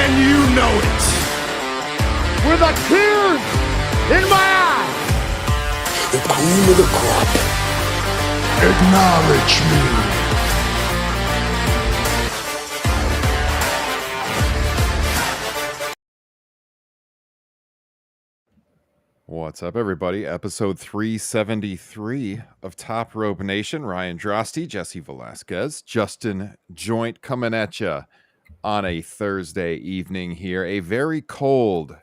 and you know it. With a tears in my eyes. The cream of the crop. Acknowledge me. What's up, everybody? Episode 373 of Top Rope Nation. Ryan Drosty, Jesse Velasquez, Justin Joint coming at you on a Thursday evening here. A very cold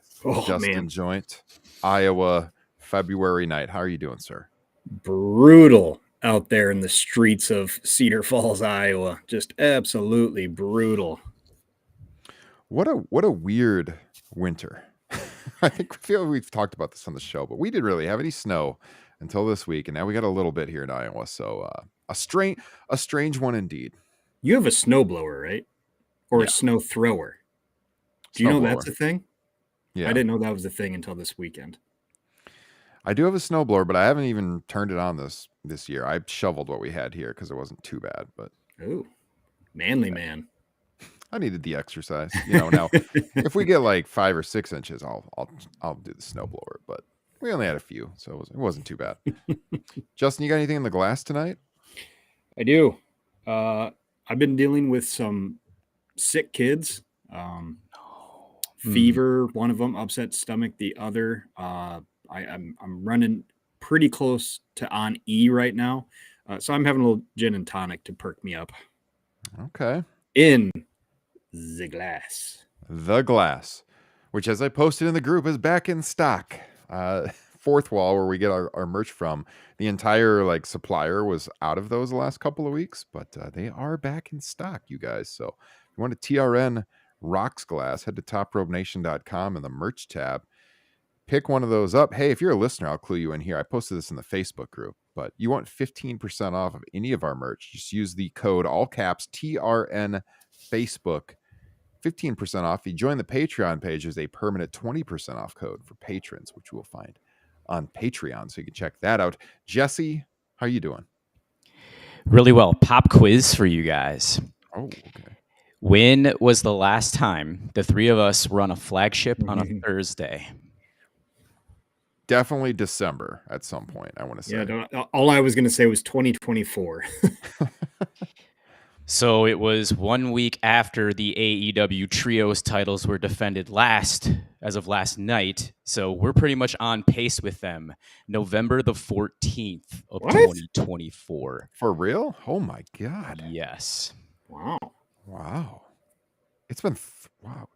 Justin Joint, Iowa, February night. How are you doing, sir? Brutal out there in the streets of Cedar Falls, Iowa. Just absolutely brutal. What a weird winter. I feel we've talked about this on the show, but we didn't really have any snow until this week, and now we got a little bit here in Iowa. So a strange one indeed. You have a snowblower, right? Or a snow thrower? Do you know that's a thing? Yeah, I didn't know that was a thing until this weekend. I do have a snowblower, but I haven't even turned it on this year. I shoveled what we had here because it wasn't too bad. But manly man. I needed the exercise, Now, if we get like 5 or 6 inches, I'll do the snowblower. But we only had a few, so it wasn't too bad. Justin, you got anything in the glass tonight? I do. I've been dealing with some sick kids. Fever, one of them, upset stomach, the other. I'm running pretty close to on E right now, so I'm having a little gin and tonic to perk me up. Okay. In the glass, which, as I posted in the group, is back in stock. Fourth Wall, where we get our merch from, the entire supplier was out of those the last couple of weeks, but they are back in stock, you guys. So if you want a TRN Rocks glass, head to topropenation.com in the merch tab. Pick one of those up. Hey, if you're a listener, I'll clue you in here. I posted this in the Facebook group, but you want 15% off of any of our merch. Just use the code, all caps, TRN Facebook, 15% off. If you join the Patreon page, there's a permanent 20% off code for patrons, which you will find on Patreon. So you can check that out. Jesse, how are you doing? Really well. Pop quiz for you guys. Oh, okay. When was the last time the three of us run a flagship on a Thursday? Definitely December at some point, I want to say. Yeah, all I was going to say was 2024. So it was 1 week after the AEW Trios titles were defended as of last night. So we're pretty much on pace with them. November the 14th of 2024. For real? Oh my God. Yes. Wow. It's been, wow.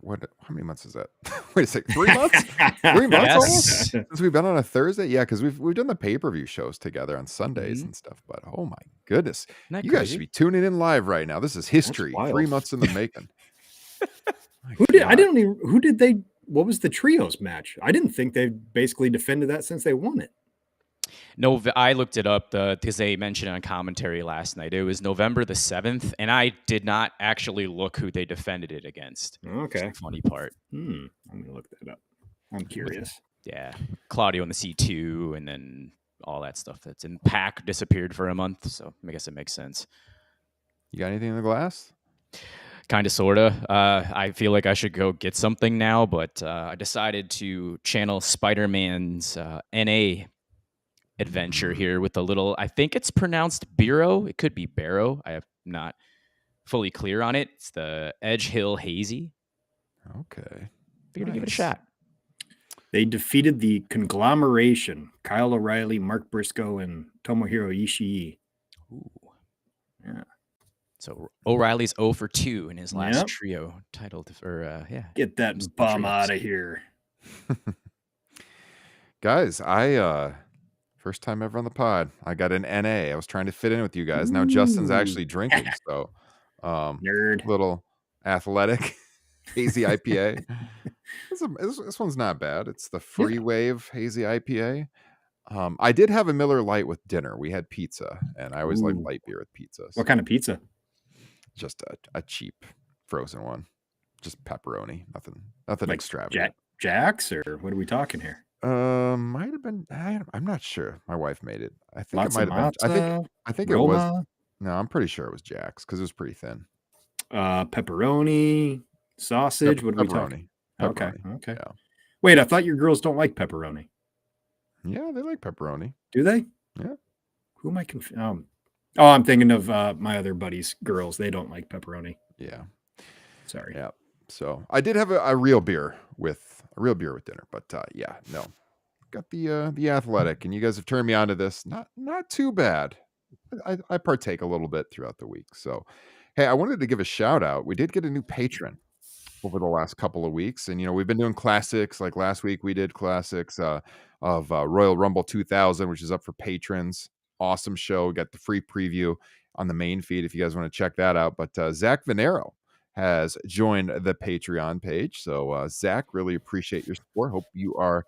How many months is that? Wait a second. 3 months? 3 months Yes. almost? Since we've been on a Thursday? Yeah, because we've done the pay-per-view shows together on Sundays and stuff. But oh my goodness. You guys should be tuning in live right now. This is history. 3 months in the making. What was the trios match? I didn't think they basically defended that since they won it. No, I looked it up because they mentioned it on commentary last night. It was November the 7th, and I did not actually look who they defended it against. Okay. That's the funny part. I'm going to look that up. I'm curious. Yeah. Claudio in the C2, and then all that stuff that's in Pac disappeared for a month, so I guess it makes sense. You got anything in the glass? Kind of, sort of. I feel like I should go get something now, but I decided to channel Spider-Man's NA adventure here with a little, I think it's pronounced Biro. It could be Barrow. I am not fully clear on it. It's the Edge Hill Hazy. Okay. Figured to give it a shot. They defeated the conglomeration, Kyle O'Reilly, Mark Briscoe, and Tomohiro Ishii. Ooh. Yeah. So O'Reilly's 0 for 2 in his last trio title. Get that bum out of here. Guys, first time ever on the pod. I got an NA. I was trying to fit in with you guys. Now Justin's actually drinking, so nerd. Little athletic hazy IPA. This one's not bad. It's the Free Wave hazy IPA. I did have a Miller Lite with dinner. We had pizza, and I always like light beer with pizza. So what kind of pizza? Just a cheap frozen one. Just pepperoni. Nothing like extravagant. Jack's, or what are we talking here? Might have been. I'm not sure. My wife made it. I think Lots it might have been. I think Roma? it was. No, I'm pretty sure it was Jack's because it was pretty thin. Pepperoni, sausage. What are we talking? Pepperoni. Okay. Yeah. Wait, I thought your girls don't like pepperoni. Yeah, they like pepperoni. Do they? Yeah. Who am I confused? I'm thinking of my other buddies' girls. They don't like pepperoni. Yeah. Sorry. Yeah. So I did have a real beer with dinner, but yeah, no. Got the athletic, and you guys have turned me on to this. Not too bad. I partake a little bit throughout the week. So, hey, I wanted to give a shout out. We did get a new patron over the last couple of weeks, and we've been doing classics. Like last week, we did classics of Royal Rumble 2000, which is up for patrons. Awesome show. We got the free preview on the main feed if you guys want to check that out. But Zach Venero has joined the Patreon page. So Zach, really appreciate your support. Hope you are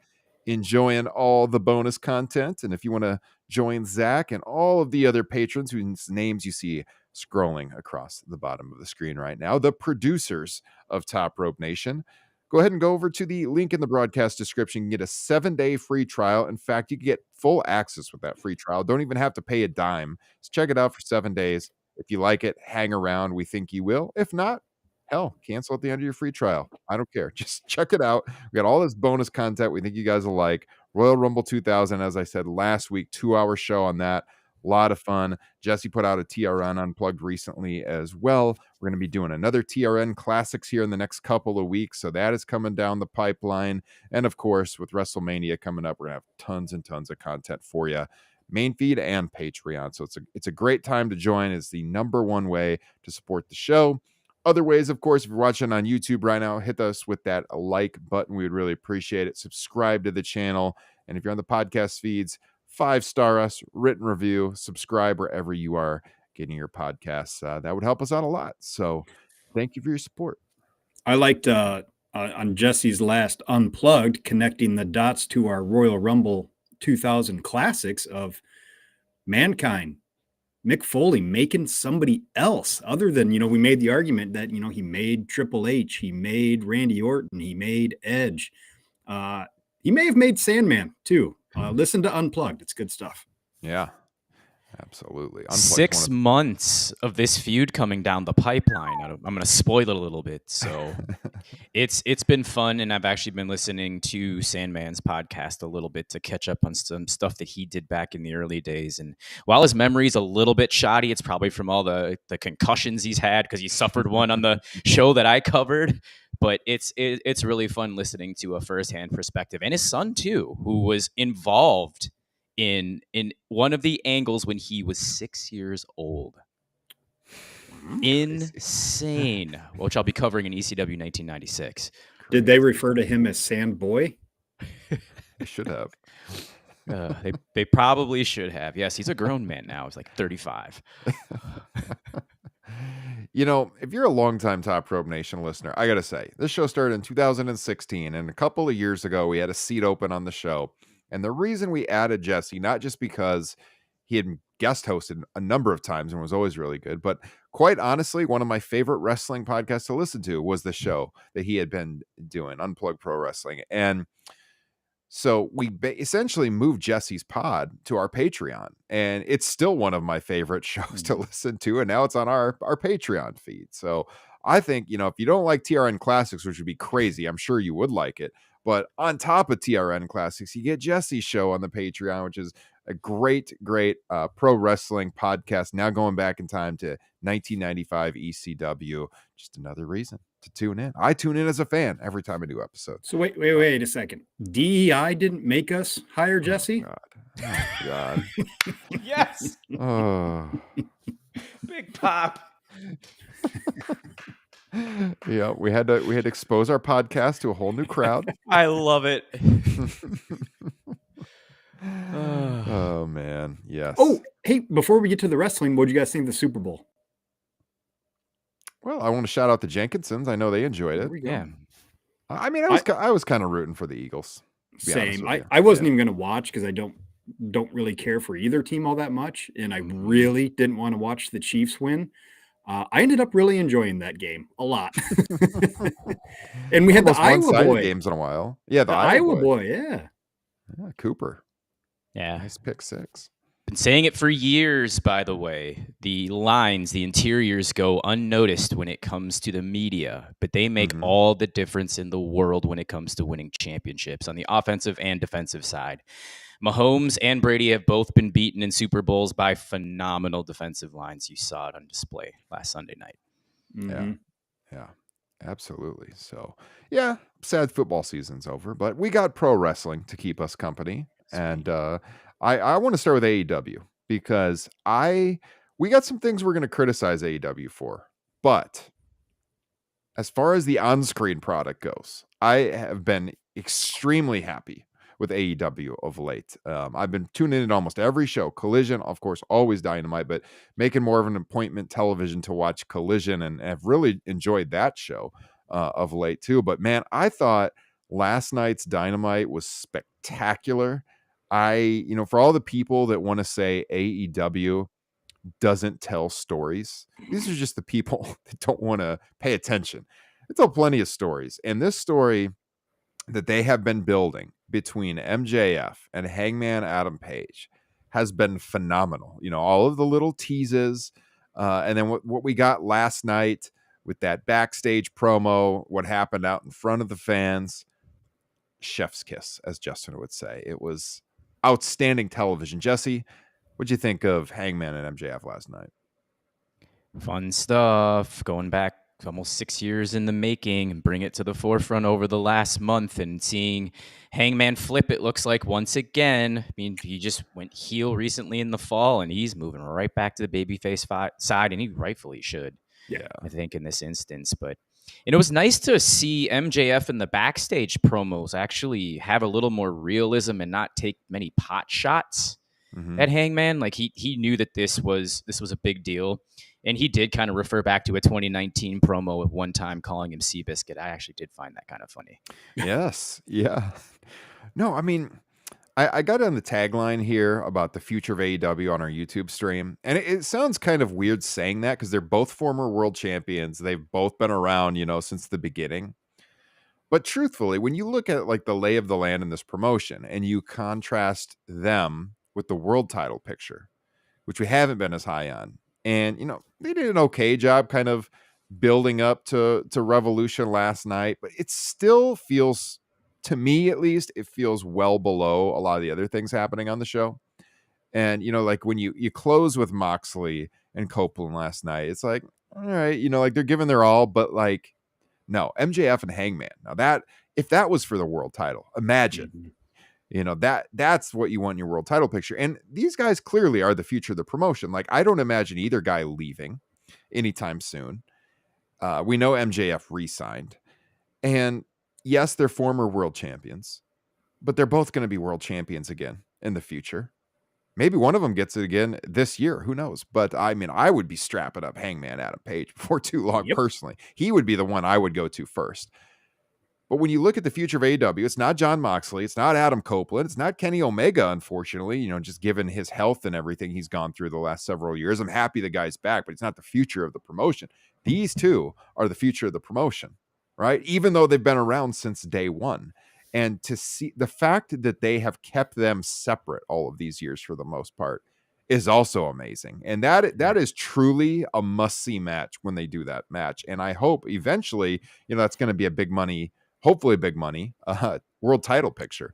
enjoying all the bonus content. And if you want to join Zach and all of the other patrons whose names you see scrolling across the bottom of the screen right now, the producers of Top Rope Nation, go ahead and go over to the link in the broadcast description. You can get a 7-day free trial. In fact, you can get full access with that free trial. Don't even have to pay a dime. Just check it out for 7 days. If you like it, hang around. We think you will. If not, hell, cancel at the end of your free trial. I don't care. Just check it out. We got all this bonus content we think you guys will like. Royal Rumble 2000, as I said last week, 2-hour show on that. A lot of fun. Jesse put out a TRN Unplugged recently as well. We're going to be doing another TRN Classics here in the next couple of weeks. So that is coming down the pipeline. And of course, with WrestleMania coming up, we're going to have tons and tons of content for you. Main feed and Patreon. So it's a great time to join. It's the number one way to support the show. Other ways, of course, if you're watching on YouTube right now, hit us with that like button. We would really appreciate it. Subscribe to the channel. And if you're on the podcast feeds, 5-star us, written review, subscribe wherever you are getting your podcasts. That would help us out a lot. So thank you for your support. I liked on Jesse's last Unplugged, connecting the dots to our Royal Rumble 2000 classics of Mankind, Mick Foley making somebody else other than, we made the argument that, he made Triple H, he made Randy Orton, he made Edge. He may have made Sandman too. Listen to Unplugged. It's good stuff. Yeah, absolutely. Unplugged, 6 months of this feud coming down the pipeline. I'm going to spoil it a little bit. So it's been fun, and I've actually been listening to Sandman's podcast a little bit to catch up on some stuff that he did back in the early days. And while his memory's a little bit shoddy, it's probably from all the concussions he's had because he suffered one on the show that I covered. But it's really fun listening to a firsthand perspective, and his son too, who was involved in one of the angles when he was 6 years old. Insane, which I'll be covering in ECW 1996. Did they refer to him as Sand Boy? They should have. They probably should have. Yes, he's a grown man now. He's like 35. If you're a longtime Top Rope Nation listener, I got to say, this show started in 2016, and a couple of years ago, we had a seat open on the show. And the reason we added Jesse, not just because he had guest hosted a number of times and was always really good, but quite honestly, one of my favorite wrestling podcasts to listen to was the show that he had been doing, Unplugged Pro Wrestling. And so we essentially moved Jesse's pod to our Patreon, and it's still one of my favorite shows to listen to. And now it's on our Patreon feed. So I think, if you don't like TRN Classics, which would be crazy, I'm sure you would like it. But on top of TRN Classics, you get Jesse's show on the Patreon, which is a great pro wrestling podcast. Now going back in time to 1995 ECW. Just another reason to tune in. I tune in as a fan every time a new episode. So wait a second. DEI didn't make us hire Jesse? Oh, God. Yes. Oh. Big Pop. Yeah, we had to expose our podcast to a whole new crowd. I love it. Oh man, yes. Oh, hey, before we get to the wrestling, what do you guys think of the Super Bowl? Well, I want to shout out the Jenkinsons. I know they enjoyed it. Yeah. I mean, I was kind of rooting for the Eagles. Same. I wasn't even going to watch because I don't really care for either team all that much, and I really didn't want to watch the Chiefs win. I ended up really enjoying that game a lot. And we had the Iowa boy games in a while. Yeah, the Iowa boy. Yeah, Cooper. Yeah. Nice pick 6. Been saying it for years, by the way. The lines, the interiors go unnoticed when it comes to the media, but they make all the difference in the world when it comes to winning championships on the offensive and defensive side. Mahomes and Brady have both been beaten in Super Bowls by phenomenal defensive lines. You saw it on display last Sunday night. Yeah, absolutely. So, yeah, sad football season's over, but we got pro wrestling to keep us company. And I want to start with AEW because we got some things we're going to criticize AEW for. But as far as the on-screen product goes, I have been extremely happy with AEW of late. I've been tuning in to almost every show. Collision, of course, always Dynamite, but making more of an appointment television to watch Collision, and have really enjoyed that show of late too. But man, I thought last night's Dynamite was spectacular. For all the people that want to say AEW doesn't tell stories, these are just the people that don't want to pay attention. They tell plenty of stories, and this story that they have been building between MJF and Hangman Adam Page has been phenomenal. All of the little teases, and then what we got last night with that backstage promo, what happened out in front of the fans, chef's kiss, as Justin would say. It was outstanding television. Jesse, what'd you think of Hangman and MJF last night? Fun stuff. Going back almost 6 years in the making and bring it to the forefront over the last month, and seeing Hangman flip, it looks like once again. I mean, he just went heel recently in the fall, and he's moving right back to the babyface side, and he rightfully should. Yeah, I think in this instance. But it was nice to see MJF in the backstage promos actually have a little more realism and not take many pot shots at Hangman. Like he knew that this was a big deal. And he did kind of refer back to a 2019 promo at one time calling him Seabiscuit. I actually did find that kind of funny. Yes. Yeah. No, I mean, I got on the tagline here about the future of AEW on our YouTube stream. And it sounds kind of weird saying that because they're both former world champions. They've both been around, since the beginning. But truthfully, when you look at like the lay of the land in this promotion and you contrast them with the world title picture, which we haven't been as high on, and, they did an okay job kind of building up to Revolution last night, but it still feels, to me at least, it feels well below a lot of the other things happening on the show. And, like when you close with Moxley and Copeland last night, it's like, all right, like they're giving their all, but like, no, MJF and Hangman. Now if that was for the world title, imagine. That's what you want in your world title picture. And these guys clearly are the future of the promotion. Like, I don't imagine either guy leaving anytime soon. We know MJF re-signed. And yes, they're former world champions, but they're both going to be world champions again in the future. Maybe one of them gets it again this year. Who knows? But I mean, I would be strapping up Hangman Adam Page before too long, personally. He would be the one I would go to first. But when you look at the future of AEW, it's not Jon Moxley, it's not Adam Copeland, it's not Kenny Omega, unfortunately, just given his health and everything he's gone through the last several years. I'm happy the guy's back, but it's not the future of the promotion. These two are the future of the promotion, right? Even though they've been around since day one. And to see the fact that they have kept them separate all of these years for the most part is also amazing. And that is truly a must-see match when they do that match. And I hope eventually, that's going to be a big money, hopefully big money, world title picture,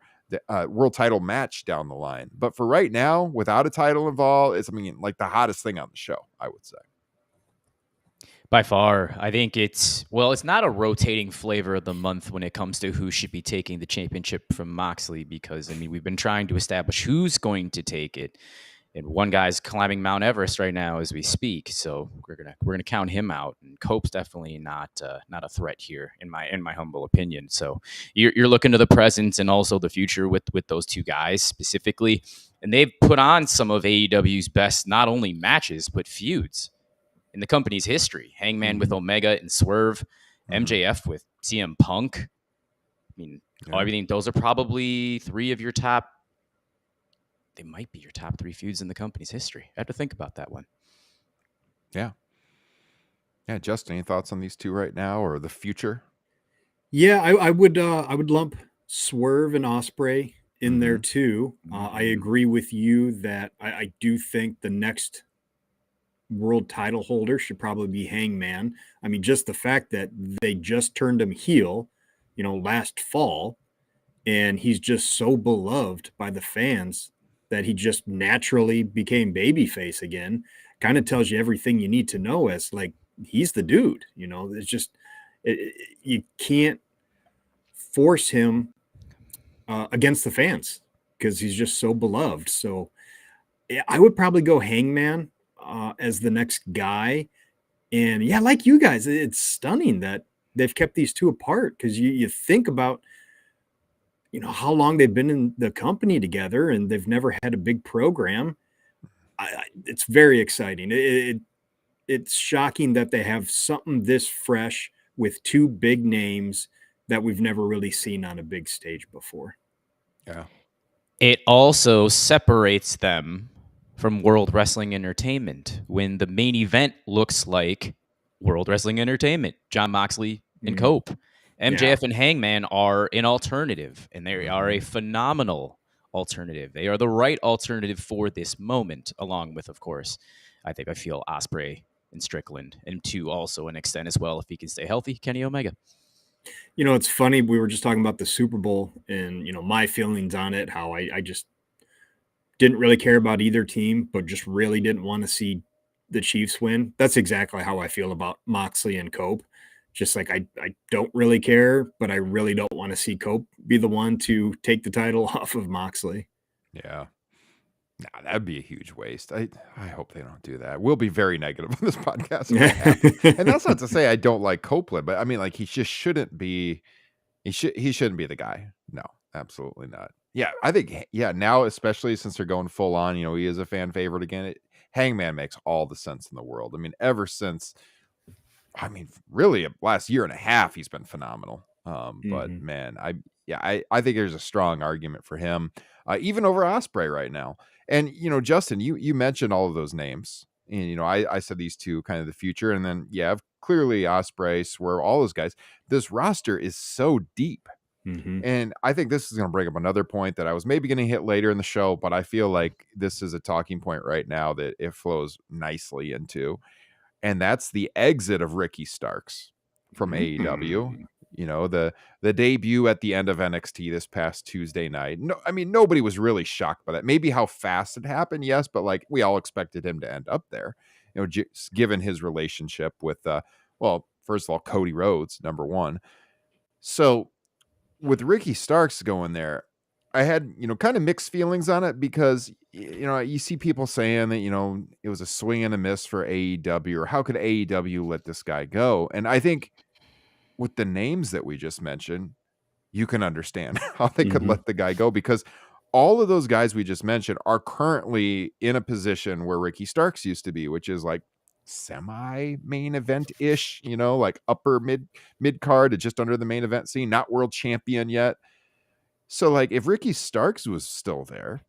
world title match down the line. But for right now, without a title involved, it's like the hottest thing on the show, I would say. By far, I think it's not a rotating flavor of the month when it comes to who should be taking the championship from Moxley, because, I mean, we've been trying to establish who's going to take it. And one guy's climbing Mount Everest right now as we speak, so we're gonna count him out. And Cope's definitely not a threat here, in my humble opinion. So you're looking to the present and also the future with those two guys specifically, and they've put on some of AEW's best not only matches but feuds in the company's history. Hangman with Omega and Swerve, MJF with CM Punk. I mean, everything. Those are probably three of your top. They might be your top three feuds in the company's history. I have to think about that one. Yeah. Yeah, Justin, any thoughts on these two right now or the future? Yeah, I would lump Swerve and Ospreay in there too. I agree with you that I do think the next world title holder should probably be Hangman. I mean, just the fact that they just turned him heel, last fall, and he's just so beloved by the fans that he just naturally became babyface again, kind of tells you everything you need to know as like, he's the dude, it's just, you can't force him against the fans because he's just so beloved. So I would probably go Hangman as the next guy. And yeah, like you guys, it's stunning that they've kept these two apart because you think about, how long they've been in the company together and they've never had a big program. It's very exciting. It's shocking that they have something this fresh with two big names that we've never really seen on a big stage before. Yeah. It also separates them from World Wrestling Entertainment when the main event looks like World Wrestling Entertainment, Jon Moxley and Cope. MJF and Hangman are an alternative, and they are a phenomenal alternative. They are the right alternative for this moment, along with, of course, I feel Ospreay and Strickland, and to also an extent as well, if he can stay healthy, Kenny Omega. It's funny. We were just talking about the Super Bowl and, my feelings on it, how I just didn't really care about either team, but just really didn't want to see the Chiefs win. That's exactly how I feel about Moxley and Cope. Just like I don't really care, but I really don't want to see Cope be the one to take the title off of Moxley. Yeah. Nah, that'd be a huge waste. I hope they don't do that. We'll be very negative on this podcast. And that's not to say I don't like Copeland, but I mean, like, he just shouldn't be. He shouldn't be the guy. No, absolutely not. Yeah, I think. Yeah, now especially since they're going full on, he is a fan favorite again. Hangman makes all the sense in the world. I mean, ever since. I mean, really, last year and a half, he's been phenomenal. But man, I think there's a strong argument for him, even over Ospreay right now. And Justin, you mentioned all of those names, and I said these two kind of the future, and then clearly Ospreay, Swerve, all those guys. This roster is so deep, and I think this is going to bring up another point that I was maybe going to hit later in the show, but I feel like this is a talking point right now that it flows nicely into. And that's the exit of Ricky Starks from AEW. The debut at the end of NXT this past Tuesday night. No, I mean, nobody was really shocked by that. Maybe how fast it happened, yes, but like we all expected him to end up there. Just given his relationship with, first of all, Cody Rhodes, number one. So with Ricky Starks going there, I had, kind of mixed feelings on it because, you see people saying that, it was a swing and a miss for AEW, or how could AEW let this guy go? And I think with the names that we just mentioned, you can understand how they could let the guy go, because all of those guys we just mentioned are currently in a position where Ricky Starks used to be, which is like semi main event ish, like upper mid card to just under the main event scene, not world champion yet. So, like, if Ricky Starks was still there,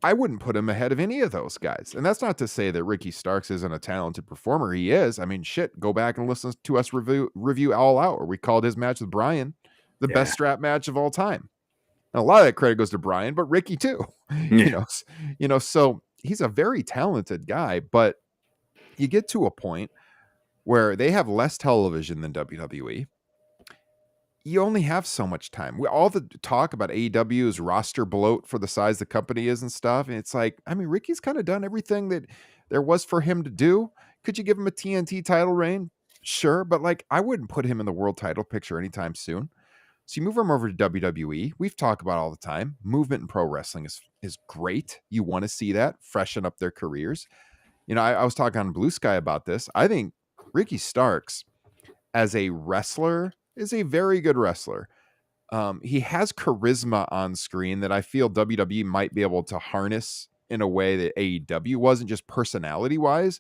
I wouldn't put him ahead of any of those guys. And that's not to say that Ricky Starks isn't a talented performer. He is. I mean, shit, go back and listen to us review All Out, where we called his match with Bryan the best strap match of all time. And a lot of that credit goes to Bryan, but Ricky too. So he's a very talented guy, but you get to a point where they have less television than WWE. You only have so much time. All the talk about AEW's roster bloat for the size the company is and stuff. And it's like, I mean, Ricky's kind of done everything that there was for him to do. Could you give him a TNT title reign? Sure. But like, I wouldn't put him in the world title picture anytime soon. So you move him over to WWE. We've talked about all the time. Movement in pro wrestling is great. You want to see that freshen up their careers. I was talking on Blue Sky about this. I think Ricky Starks as a wrestler is a very good wrestler. He has charisma on screen that I feel WWE might be able to harness in a way that AEW wasn't, just personality wise.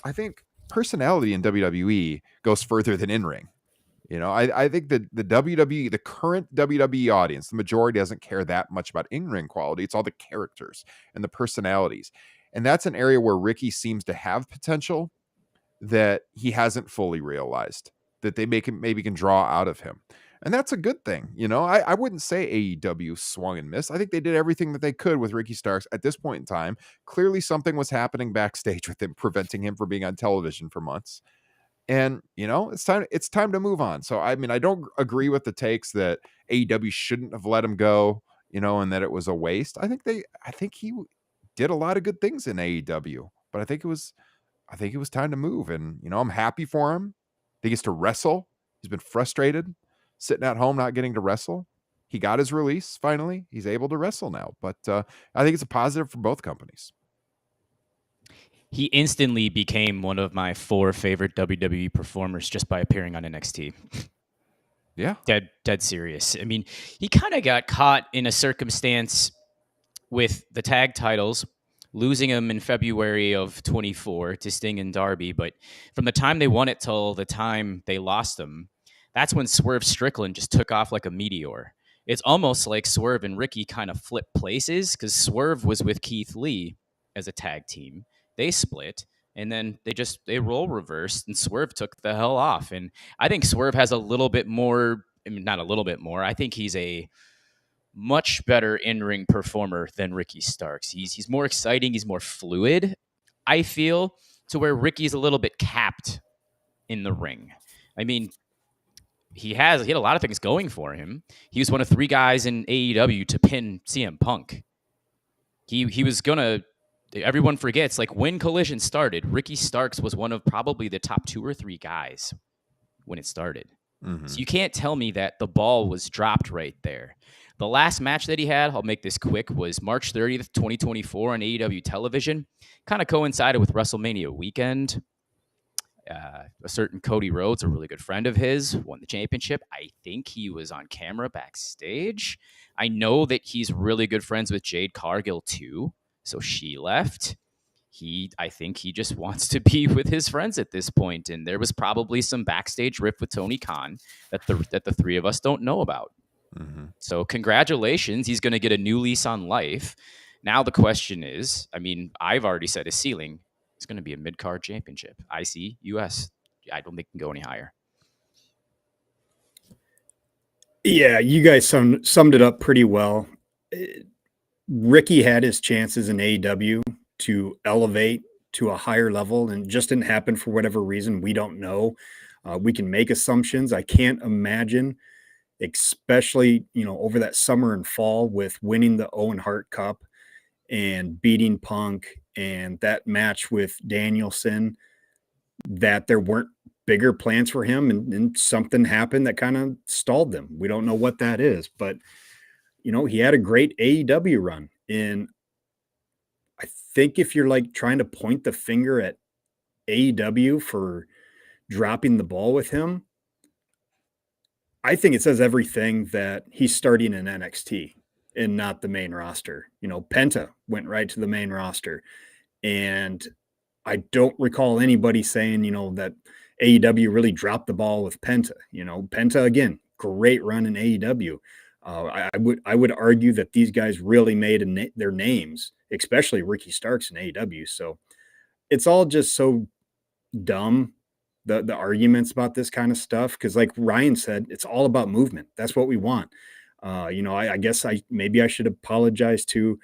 I think personality in WWE goes further than in ring. I think that the current WWE audience, the majority doesn't care that much about in-ring quality. It's all the characters and the personalities. And that's an area where Ricky seems to have potential that he hasn't fully realized, that they maybe can draw out of him. And that's a good thing. You know, I wouldn't say AEW swung and missed. I think they did everything that they could with Ricky Starks at this point in time. Clearly something was happening backstage with him, preventing him from being on television for months. And, you know, it's time to move on. So, I mean, I don't agree with the takes that AEW shouldn't have let him go, you know, and that it was a waste. I think he did a lot of good things in AEW, but I think it was time to move. And, you know, I'm happy for him. He gets to wrestle. He's been frustrated sitting at home, not getting to wrestle. He got his release finally. He's able to wrestle now, but I think it's a positive for both companies. He instantly became one of my 4 favorite WWE performers just by appearing on NXT. Yeah. Dead serious. I mean, he kind of got caught in a circumstance with the tag titles, losing them in February of 24 to Sting and Darby. But from the time they won it till the time they lost them, that's when Swerve Strickland just took off like a meteor. It's almost like Swerve and Ricky kind of flipped places because Swerve was with Keith Lee as a tag team. They split, and then they role reversed, and Swerve took the hell off. And I think Swerve has a little bit more, I mean, not a little bit more. I think he's a much better in-ring performer than Ricky Starks. He's more exciting. He's more fluid, I feel, to where Ricky's a little bit capped in the ring. I mean, he had a lot of things going for him. He was one of 3 guys in AEW to pin CM Punk. He was gonna. Everyone forgets, like when Collision started, Ricky Starks was one of probably the top 2 or 3 guys when it started. Mm-hmm. So you can't tell me that the ball was dropped right there. The last match that he had, I'll make this quick, was March 30th, 2024 on AEW television. Kind of coincided with WrestleMania weekend. A certain Cody Rhodes, a really good friend of his, won the championship. I think he was on camera backstage. I know that he's really good friends with Jade Cargill too, so she left. I think he just wants to be with his friends at this point, and there was probably some backstage riff with Tony Khan that the 3 of us don't know about. Mm-hmm. So congratulations, he's going to get a new lease on life. Now the question is, I mean, I've already set his ceiling. It's going to be a mid-card championship. IC, US. I don't think it can go any higher. Yeah, you guys summed it up pretty well. Ricky had his chances in AEW to elevate to a higher level, and it just didn't happen for whatever reason. We don't know. We can make assumptions. I can't imagine, especially, you know, over that summer and fall with winning the Owen Hart Cup and beating Punk and that match with Danielson, that there weren't bigger plans for him, and something happened that kind of stalled them. We don't know what that is, but, you know, he had a great AEW run. And I think if you're like trying to point the finger at AEW for dropping the ball with him, I think it says everything that he's starting in NXT and not the main roster. You know, Penta went right to the main roster, and I don't recall anybody saying, you know, that AEW really dropped the ball with Penta. You know, Penta, again, great run in AEW. I would argue that these guys really made their names, especially Ricky Starks in AEW. So it's all just so dumb, the arguments about this kind of stuff, because like Ryan said, it's all about movement. That's what we want. You know, I guess maybe I should apologize to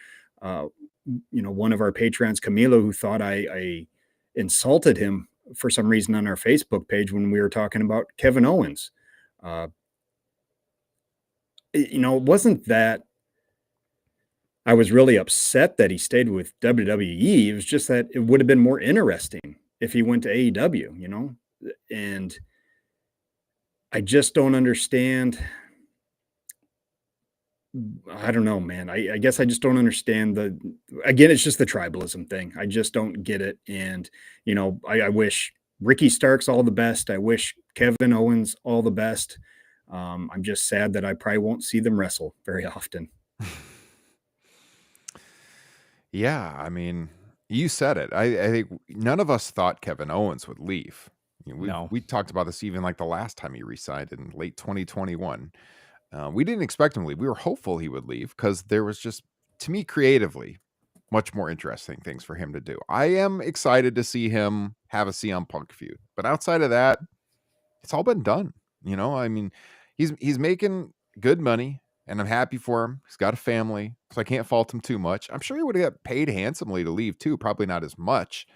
you know, one of our patrons, Camilo, who thought I insulted him for some reason on our Facebook page when we were talking about Kevin Owens. You know, it wasn't that I was really upset that he stayed with WWE. It was just that it would have been more interesting if he went to AEW, you know? And I just don't understand. I don't know, man. I guess I just don't understand again, it's just the tribalism thing. I just don't get it. And, you know, I wish Ricky Starks all the best. I wish Kevin Owens all the best. I'm just sad that I probably won't see them wrestle very often. Yeah, I mean, you said it. I think none of us thought Kevin Owens would leave. You know, we talked about this even like the last time he re-signed in late 2021. We didn't expect him to leave. We were hopeful he would leave because there was just, to me, creatively, much more interesting things for him to do. I am excited to see him have a CM Punk feud. But outside of that, it's all been done. You know, I mean, he's making good money, and I'm happy for him. He's got a family, so I can't fault him too much. I'm sure he would have got paid handsomely to leave too, probably not as much.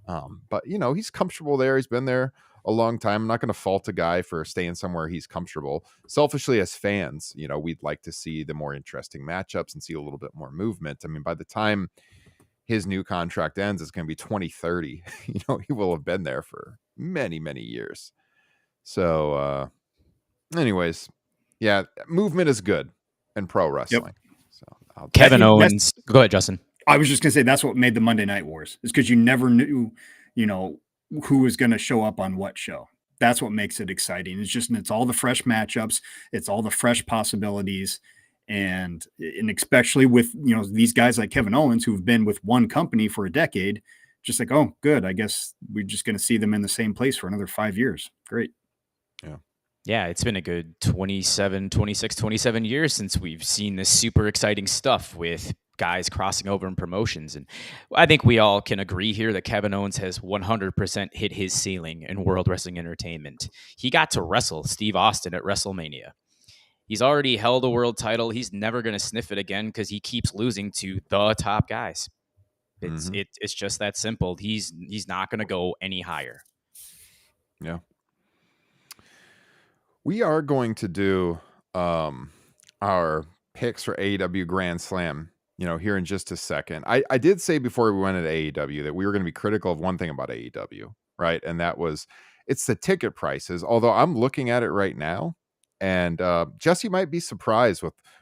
But he's comfortable there. He's been there a long time. I'm not going to fault a guy for staying somewhere he's comfortable. Selfishly, as fans, we'd like to see the more interesting matchups and see a little bit more movement. I mean, by the time his new contract ends, it's going to be 2030. He will have been there for many, many years. So, anyways, yeah, movement is good in pro wrestling. So Kevin Owens. Go ahead, Justin. I was just going to say that's what made the Monday Night Wars, is because you never knew, who was going to show up on what show. That's what makes it exciting. It's all the fresh matchups. It's all the fresh possibilities. And especially with, these guys like Kevin Owens, who've been with one company for a decade, just like, oh, good. I guess we're just going to see them in the same place for another 5 years. Great. Yeah. Yeah, it's been a good 27 years since we've seen this super exciting stuff with guys crossing over in promotions. And I think we all can agree here that Kevin Owens has 100% hit his ceiling in World Wrestling Entertainment. He got to wrestle Steve Austin at WrestleMania. He's already held a world title. He's never going to sniff it again because he keeps losing to the top guys. It's just that simple. He's not going to go any higher. Yeah. We are going to do our picks for AEW Grand Slam, here in just a second. I did say before we went into AEW that we were going to be critical of one thing about AEW, right? And that was it's the ticket prices. Although I'm looking at it right now, and Jesse might be surprised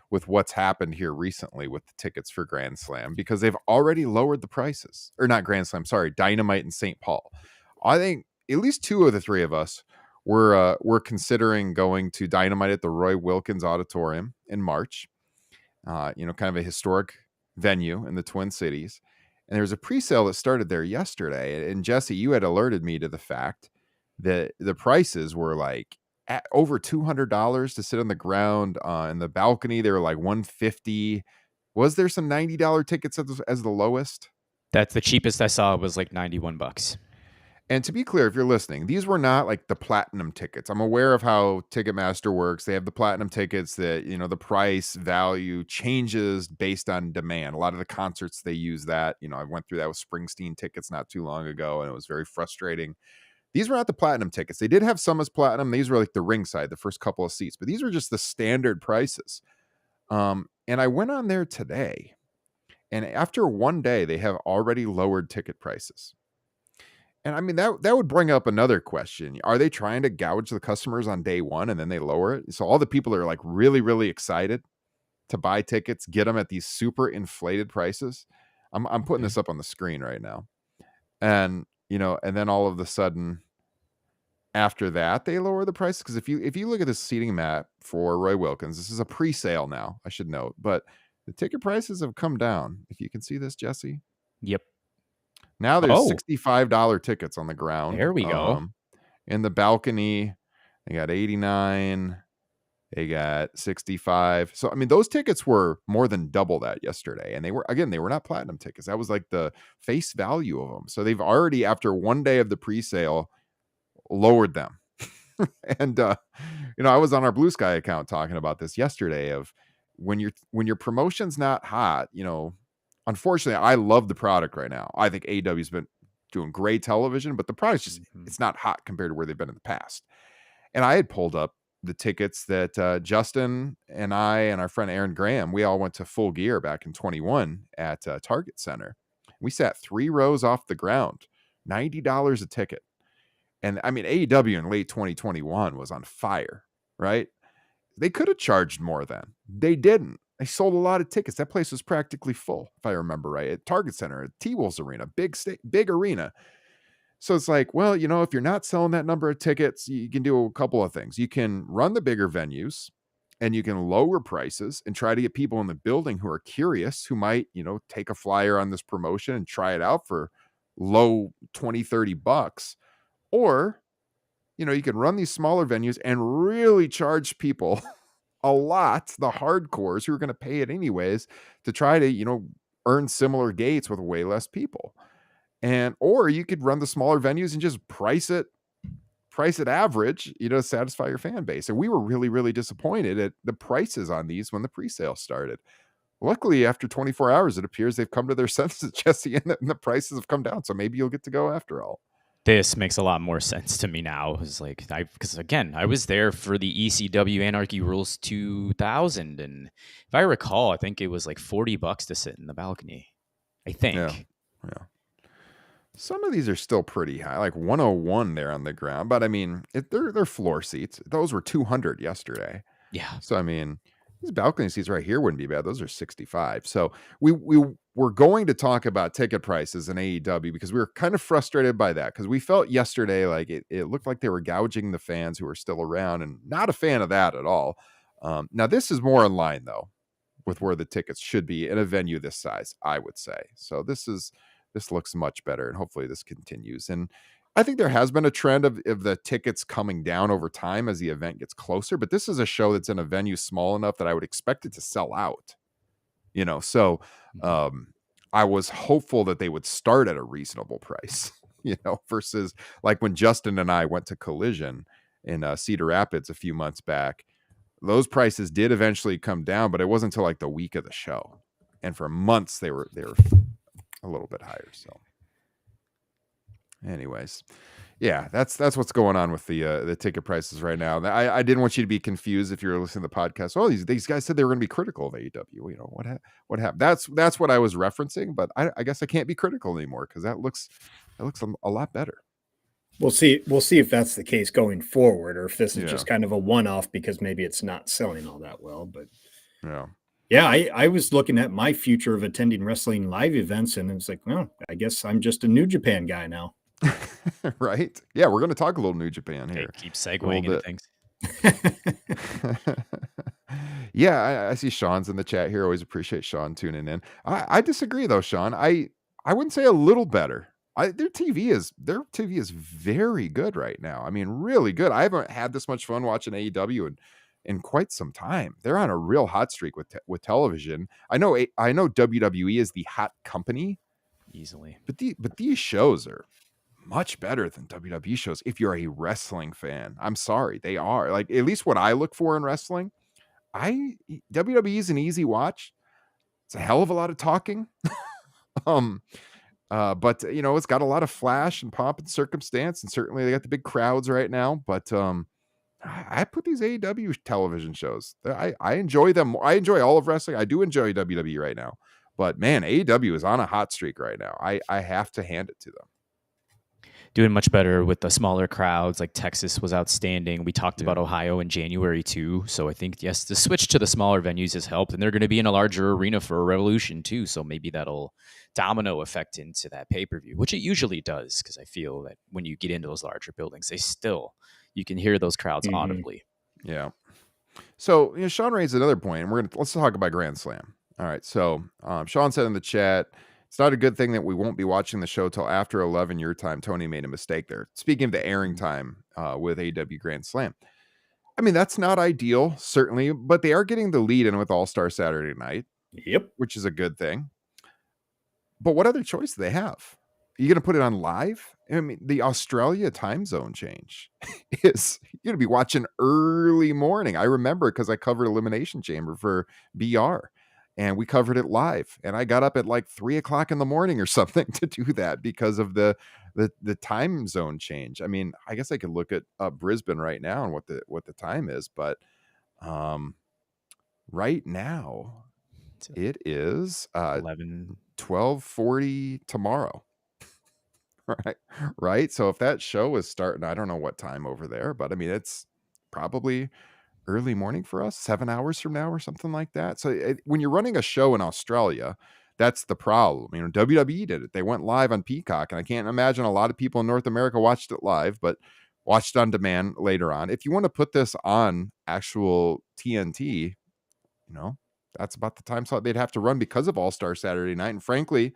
with what's happened here recently with the tickets for Grand Slam, because they've already lowered the prices. Or not Grand Slam, sorry, Dynamite and St. Paul. I think at least two of the three of us we're considering going to Dynamite at the Roy Wilkins Auditorium in March. Kind of a historic venue in the Twin Cities. And there's a pre-sale that started there yesterday. And Jesse, you had alerted me to the fact that the prices were like at over $200 to sit on the ground in the balcony. They were like $150. Was there some $90 tickets as the lowest? That's the cheapest I saw, was like $91. And to be clear, if you're listening, these were not like the platinum tickets. I'm aware of how Ticketmaster works. They have the platinum tickets that, the price value changes based on demand. A lot of the concerts, they use that. I went through that with Springsteen tickets not too long ago, and it was very frustrating. These were not the platinum tickets. They did have some as platinum. These were like the ringside, the first couple of seats, but these were just the standard prices. And I went on there today, and after one day, they have already lowered ticket prices. And I mean, that would bring up another question. Are they trying to gouge the customers on day one and then they lower it? So all the people are like really, really excited to buy tickets, get them at these super inflated prices. I'm putting this up on the screen right now. And, and then all of a sudden after that, they lower the prices. Because if you look at the seating map for Roy Wilkins, this is a pre-sale now, I should note, but the ticket prices have come down. If you can see this, Jesse. Yep. Now there's $65 tickets on the ground. There we go. In the balcony, they got 89. They got 65. So, I mean, those tickets were more than double that yesterday. And they were not platinum tickets. That was like the face value of them. So they've already, after one day of the pre-sale, lowered them. And, I was on our Blue Sky account talking about this yesterday of when your promotion's not hot, unfortunately, I love the product right now. I think AEW's been doing great television, but the product's just, it's not hot compared to where they've been in the past. And I had pulled up the tickets that Justin and I and our friend Aaron Graham, we all went to Full Gear back in 21 at Target Center. We sat 3 rows off the ground, $90 a ticket. And I mean, AEW in late 2021 was on fire, right? They could have charged more then. They didn't. They sold a lot of tickets. That place was practically full, if I remember right, at Target Center, at T-Wolves Arena, big arena. So it's like, well, if you're not selling that number of tickets, you can do a couple of things. You can run the bigger venues and you can lower prices and try to get people in the building who are curious, who might, take a flyer on this promotion and try it out for low $20-$30. Or, you can run these smaller venues and really charge people a lot, the hardcores who are going to pay it anyways, to try to, earn similar gates with way less people. Or you could run the smaller venues and just price it price it average, to satisfy your fan base. And we were really, really disappointed at the prices on these when the pre-sale started. Luckily, after 24 hours, it appears they've come to their senses, Jesse, and the prices have come down. So maybe you'll get to go after all. This makes a lot more sense to me now. It's like, because again, I was there for the ECW Anarchy Rules 2000, and if I recall, I think it was like $40 to sit in the balcony. I think. Yeah. Some of these are still pretty high, like 101 there on the ground. But I mean, they're floor seats. Those were 200 yesterday. Yeah. So I mean, these balcony seats right here wouldn't be bad. Those are 65. So we were going to talk about ticket prices in AEW because we were kind of frustrated by that, because we felt yesterday like it looked like they were gouging the fans who were still around, and not a fan of that at all. Now this is more in line though with where the tickets should be in a venue this size, I would say. So this looks much better, and hopefully this continues. And I think there has been a trend of the tickets coming down over time as the event gets closer, but this is a show that's in a venue small enough that I would expect it to sell out, so I was hopeful that they would start at a reasonable price, versus like when Justin and I went to Collision in Cedar Rapids a few months back. Those prices did eventually come down, but it wasn't until like the week of the show, and for months they were a little bit higher. So anyways, yeah, that's what's going on with the ticket prices right now. I didn't want you to be confused if you're listening to the podcast. Oh, these guys said they were going to be critical of AEW. What happened? That's what I was referencing, but I guess I can't be critical anymore because that looks a lot better. We'll see if that's the case going forward, or if this is just kind of a one-off because maybe it's not selling all that well. But yeah, I was looking at my future of attending wrestling live events, and it's like, well, I guess I'm just a New Japan guy now. Right? Yeah, we're going to talk a little New Japan here. Keep segueing into things. Yeah, I see Sean's in the chat here. Always appreciate Sean tuning in. I disagree though, Sean. I wouldn't say a little better. Their TV is very good right now. I mean, really good. I haven't had this much fun watching AEW in quite some time. They're on a real hot streak with television. I know WWE is the hot company easily, but these shows are much better than WWE shows if you're a wrestling fan. I'm sorry, they are. Like, at least what I look for in wrestling, WWE is an easy watch. It's a hell of a lot of talking. But it's got a lot of flash and pomp and circumstance, and certainly they got the big crowds right now. But I put these AEW television shows. I enjoy them. I enjoy all of wrestling. I do enjoy WWE right now. But man, AEW is on a hot streak right now. I have to hand it to them. Doing much better with the smaller crowds. Like Texas was outstanding. We talked about Ohio in January too. So I think, yes, the switch to the smaller venues has helped, and they're going to be in a larger arena for a Revolution too. So maybe that'll domino effect into that pay-per-view, which it usually does. Because I feel that when you get into those larger buildings, you can hear those crowds audibly. Yeah. So, Sean raised another point, and let's talk about Grand Slam. All right. So Sean said in the chat, it's not a good thing that we won't be watching the show till after 11 your time. Tony made a mistake there. Speaking of the airing time with AEW Grand Slam. I mean, that's not ideal, certainly, but they are getting the lead in with All-Star Saturday Night. Yep. Which is a good thing. But what other choice do they have? Are you going to put it on live? I mean, the Australia time zone change is you're going to be watching early morning. I remember because I covered Elimination Chamber for BR. And we covered it live, and I got up at like 3:00 in the morning or something to do that because of the time zone change. I mean, I guess I could look at Brisbane right now and what the time is, but right now it is 12:40 tomorrow. Right. So if that show is starting, I don't know what time over there, but I mean, it's probably early morning for us, 7 hours from now or something like that. So when you're running a show in Australia, that's the problem. WWE did it. They went live on Peacock, and I can't imagine a lot of people in North America watched it live, but watched on demand later on. If you want to put this on actual TNT, that's about the time slot they'd have to run because of All-Star Saturday Night. And frankly,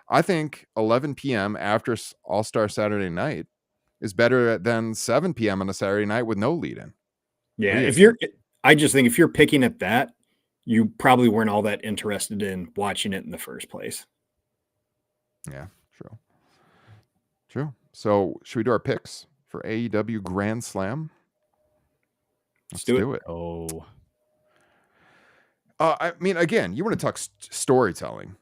I think 11 p.m. after All-Star Saturday Night is better than 7 p.m. on a Saturday night with no lead-in. Yeah, I just think if you're picking at that, you probably weren't all that interested in watching it in the first place. Yeah, true. So should we do our picks for AEW Grand Slam? Let's do it. Oh, I mean, again, you want to talk storytelling.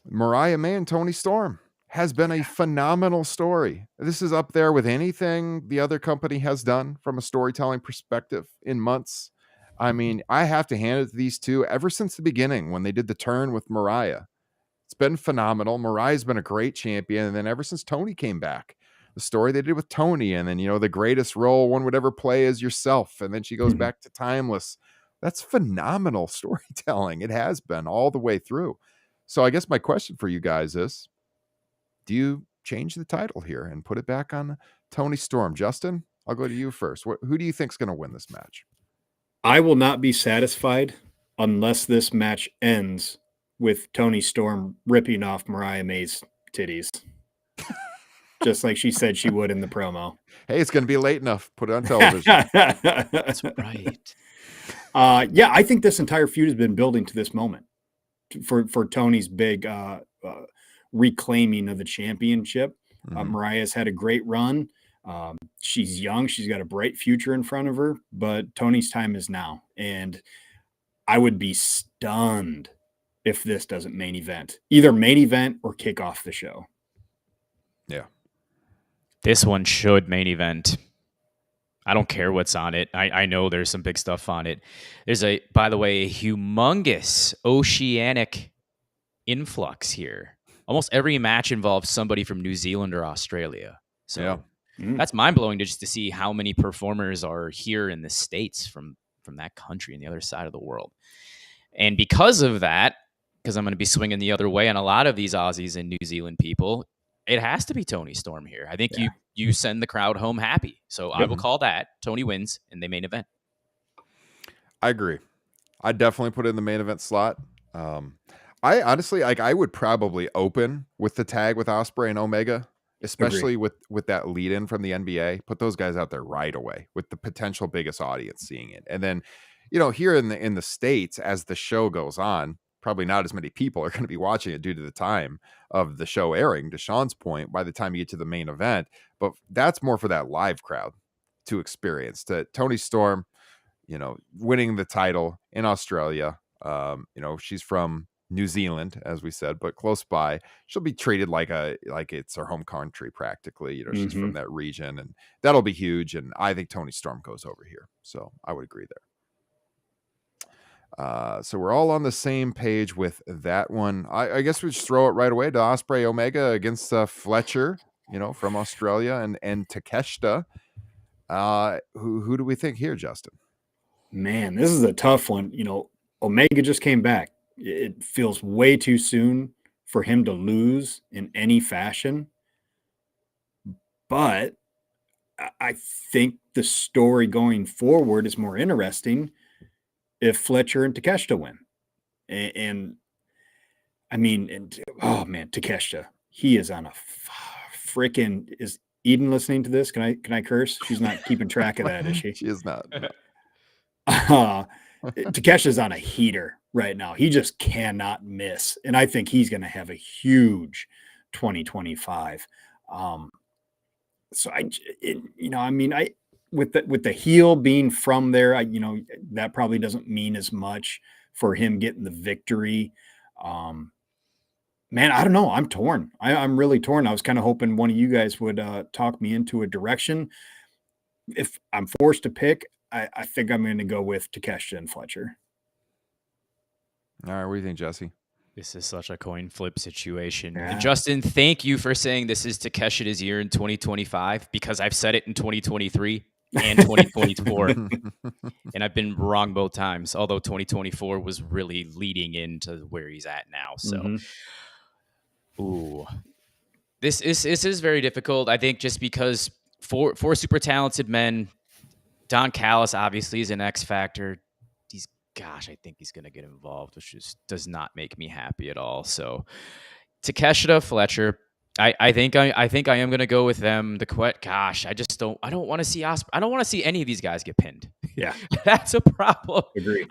Mariah May and Tony Storm has been a phenomenal story. This is up there with anything the other company has done from a storytelling perspective in months. I mean, I have to hand it to these two ever since the beginning when they did the turn with Mariah. It's been phenomenal. Mariah's been a great champion. And then ever since Tony came back, the story they did with Tony, and then, the greatest role one would ever play is yourself. And then she goes back to Timeless. That's phenomenal storytelling. It has been all the way through. So I guess my question for you guys is, do you change the title here and put it back on Tony Storm? Justin, I'll go to you first. Who do you think is going to win this match? I will not be satisfied unless this match ends with Tony Storm ripping off Mariah May's titties. Just like she said she would in the promo. Hey, it's going to be late enough. Put it on television. that's right. Yeah, I think this entire feud has been building to this moment for Tony's big reclaiming of the championship. Mariah's had a great run. She's young. She's got a bright future in front of her, but Tony's time is now. And I would be stunned if this doesn't main event, either main event or kick off the show. Yeah. This one should main event. I don't care what's on it. I know there's some big stuff on it. There's by the way, a humongous oceanic influx here. Almost every match involves somebody from New Zealand or Australia. So that's mind-blowing to see how many performers are here in the States from that country and the other side of the world. And because of that, because I'm going to be swinging the other way on a lot of these Aussies and New Zealand people, it has to be Tony Storm here. I think you send the crowd home happy. So I will call that Tony wins in the main event. I agree. I definitely put it in the main event slot. I honestly, I would probably open with the tag with Ospreay and Omega, especially with that lead in from the NBA. Put those guys out there right away with the potential biggest audience seeing it. And then, here in the States, as the show goes on, probably not as many people are going to be watching it due to the time of the show airing, to Sean's point, by the time you get to the main event. But that's more for that live crowd to experience. To Tony Storm, winning the title in Australia. She's from New Zealand, as we said, but close by. She'll be treated like it's her home country practically. She's from that region, and that'll be huge. And I think Tony Storm goes over here. So I would agree there. So we're all on the same page with that one. I guess we just throw it right away to Ospreay Omega against Fletcher, from Australia, and Takeshita. Who do we think here, Justin? Man, this is a tough one. Omega just came back. It feels way too soon for him to lose in any fashion. But I think the story going forward is more interesting if Fletcher and Takeshita win. And Takeshita, he is on a freaking, is Eden listening to this? Can I curse? She's not keeping track of that, is she? She is not. Takesha's on a heater right now. He just cannot miss. And I think he's going to have a huge 2025. With the heel being from there, that probably doesn't mean as much for him getting the victory. Man, I don't know. I'm torn. I'm really torn. I was kind of hoping one of you guys would talk me into a direction. If I'm forced to pick, I think I'm going to go with Takeshita and Fletcher. All right, what do you think, Jesse? This is such a coin flip situation. Yeah. And Justin, thank you for saying this is Takeshita's year in 2025, because I've said it in 2023 and 2024. And I've been wrong both times, although 2024 was really leading into where he's at now. So, This is very difficult. I think just because four super talented men, Don Callis obviously is an X factor. I think he's going to get involved, which just does not make me happy at all. So Takeshita, Fletcher, I think I am going to go with them. I don't want to see Ospreay. I don't want to see any of these guys get pinned. Yeah. That's a problem. Agreed.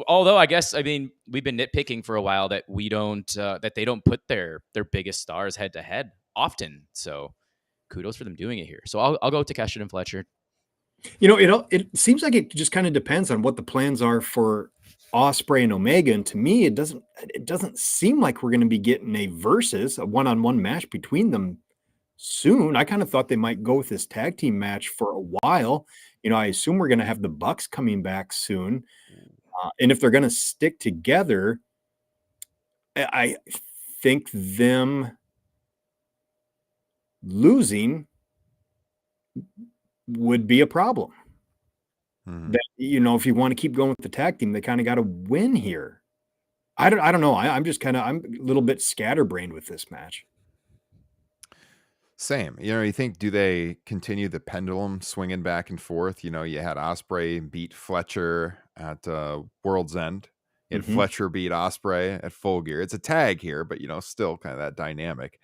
Although we've been nitpicking for a while that we don't, that they don't put their biggest stars head to head often. So kudos for them doing it here. So I'll go Takeshita and Fletcher. It seems like it just kind of depends on what the plans are for Ospreay and Omega. And to me, it doesn't seem like we're going to be getting a one-on-one match between them soon. I kind of thought they might go with this tag team match for a while. I assume we're going to have the Bucks coming back soon. And if they're going to stick together, I think them losing would be a problem. That, if you want to keep going with the tag team, they kind of got to win here. I don't know. I'm a little bit scatterbrained with this match. Same. You think, do they continue the pendulum swinging back and forth? You had Ospreay beat Fletcher at World's End. You had Fletcher beat Ospreay at Full Gear. It's a tag here, but still kind of that dynamic.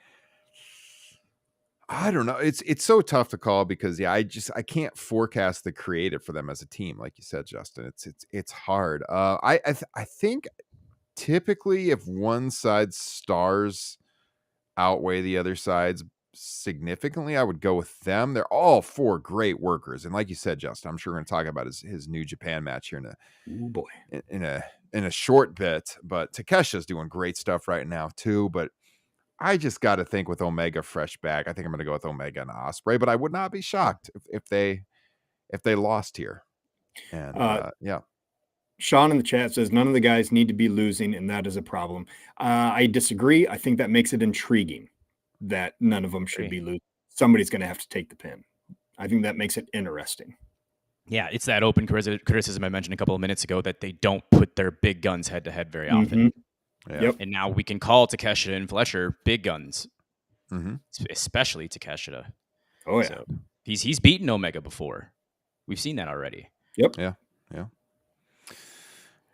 I don't know. It's so tough to call because I can't forecast the creative for them as a team, like you said, Justin. It's hard. I think typically if one side's stars outweigh the other side's significantly, I would go with them. They're all four great workers, and like you said, Justin, I'm sure we're going to talk about his New Japan match here in a short bit. But Takesha's doing great stuff right now too. But I just got to think with Omega fresh back, I think I'm going to go with Omega and Ospreay. But I would not be shocked if they lost here. And yeah. Sean in the chat says none of the guys need to be losing, and that is a problem. I disagree. I think that makes it intriguing that none of them should be losing. Somebody's going to have to take the pin. I think that makes it interesting. Yeah, it's that open criticism I mentioned a couple of minutes ago that they don't put their big guns head to head very often. Yeah. Yep. And now we can call Takeshita and Fletcher big guns, especially Takeshita. Oh yeah, so he's beaten Omega before. We've seen that already. Yep. Yeah.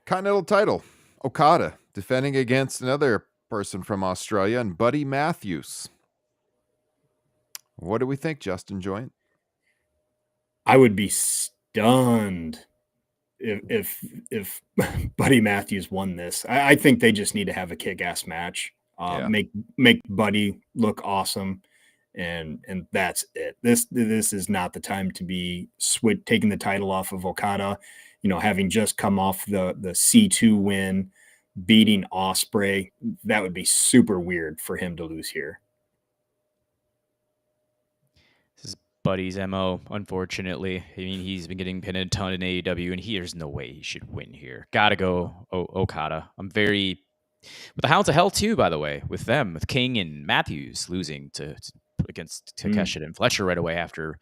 Continental title, Okada defending against another person from Australia and Buddy Matthews. What do we think, Justin Joint? I would be stunned if Buddy Matthews won this. I think they just need to have a kick-ass match. Make Buddy look awesome, and that's it. This is not the time to be taking the title off of Okada. Having just come off the C2 win, beating Ospreay, that would be super weird for him to lose here. This is Buddy's MO, unfortunately. I mean, he's been getting pinned a ton in AEW, and there's no way he should win here. Gotta go Okada. I'm very... But the Hounds of Hell, too, by the way, with King and Matthews losing against Takeshita and Fletcher right away after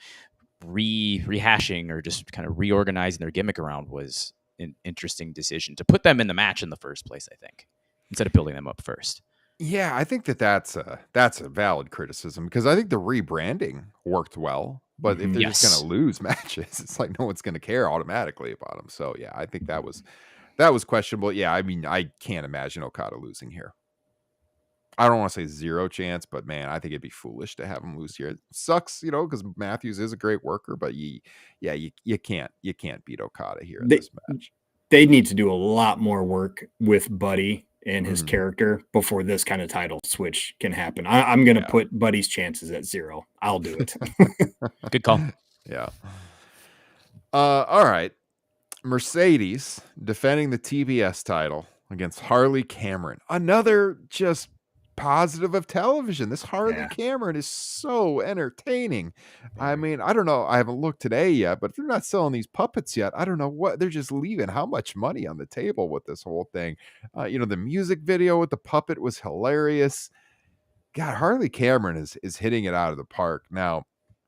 rehashing or just kind of reorganizing their gimmick around was an interesting decision to put them in the match in the first place, I think, instead of building them up first. Yeah, I think that's a valid criticism because I think the rebranding worked well, but if they're just going to lose matches, it's like no one's going to care automatically about them. So yeah, I think that was questionable. Yeah, I mean, I can't imagine Okada losing here. I don't want to say zero chance, but man, I think it'd be foolish to have him lose here. It sucks, because Matthews is a great worker, but you can't beat Okada here in this match. They need to do a lot more work with Buddy and his character before this kind of title switch can happen. I'm going to put Buddy's chances at 0. I'll do it. Good call. Yeah. All right. Mercedes defending the TBS title against Harley Cameron. Another just positive of television. This Harley Cameron is so entertaining. I mean, I don't know. I haven't looked today yet, but if they're not selling these puppets yet, I don't know what they're just leaving. How much money on the table with this whole thing? The music video with the puppet was hilarious. God, Harley Cameron is hitting it out of the park. Now,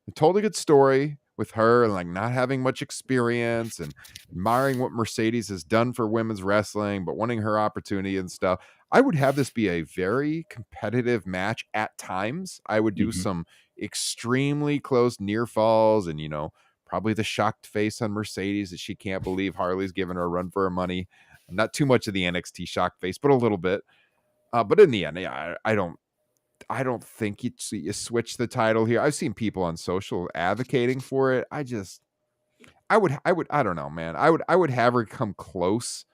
a totally good story with her and like not having much experience and admiring what Mercedes has done for women's wrestling, but wanting her opportunity and stuff. I would have this be a very competitive match at times. I would do some extremely close near falls and, probably the shocked face on Mercedes that she can't believe Harley's giving her a run for her money. Not too much of the NXT shocked face, but a little bit. But in the end, I don't think you switch the title here. I've seen people on social advocating for it. I don't know, man. I would have her come close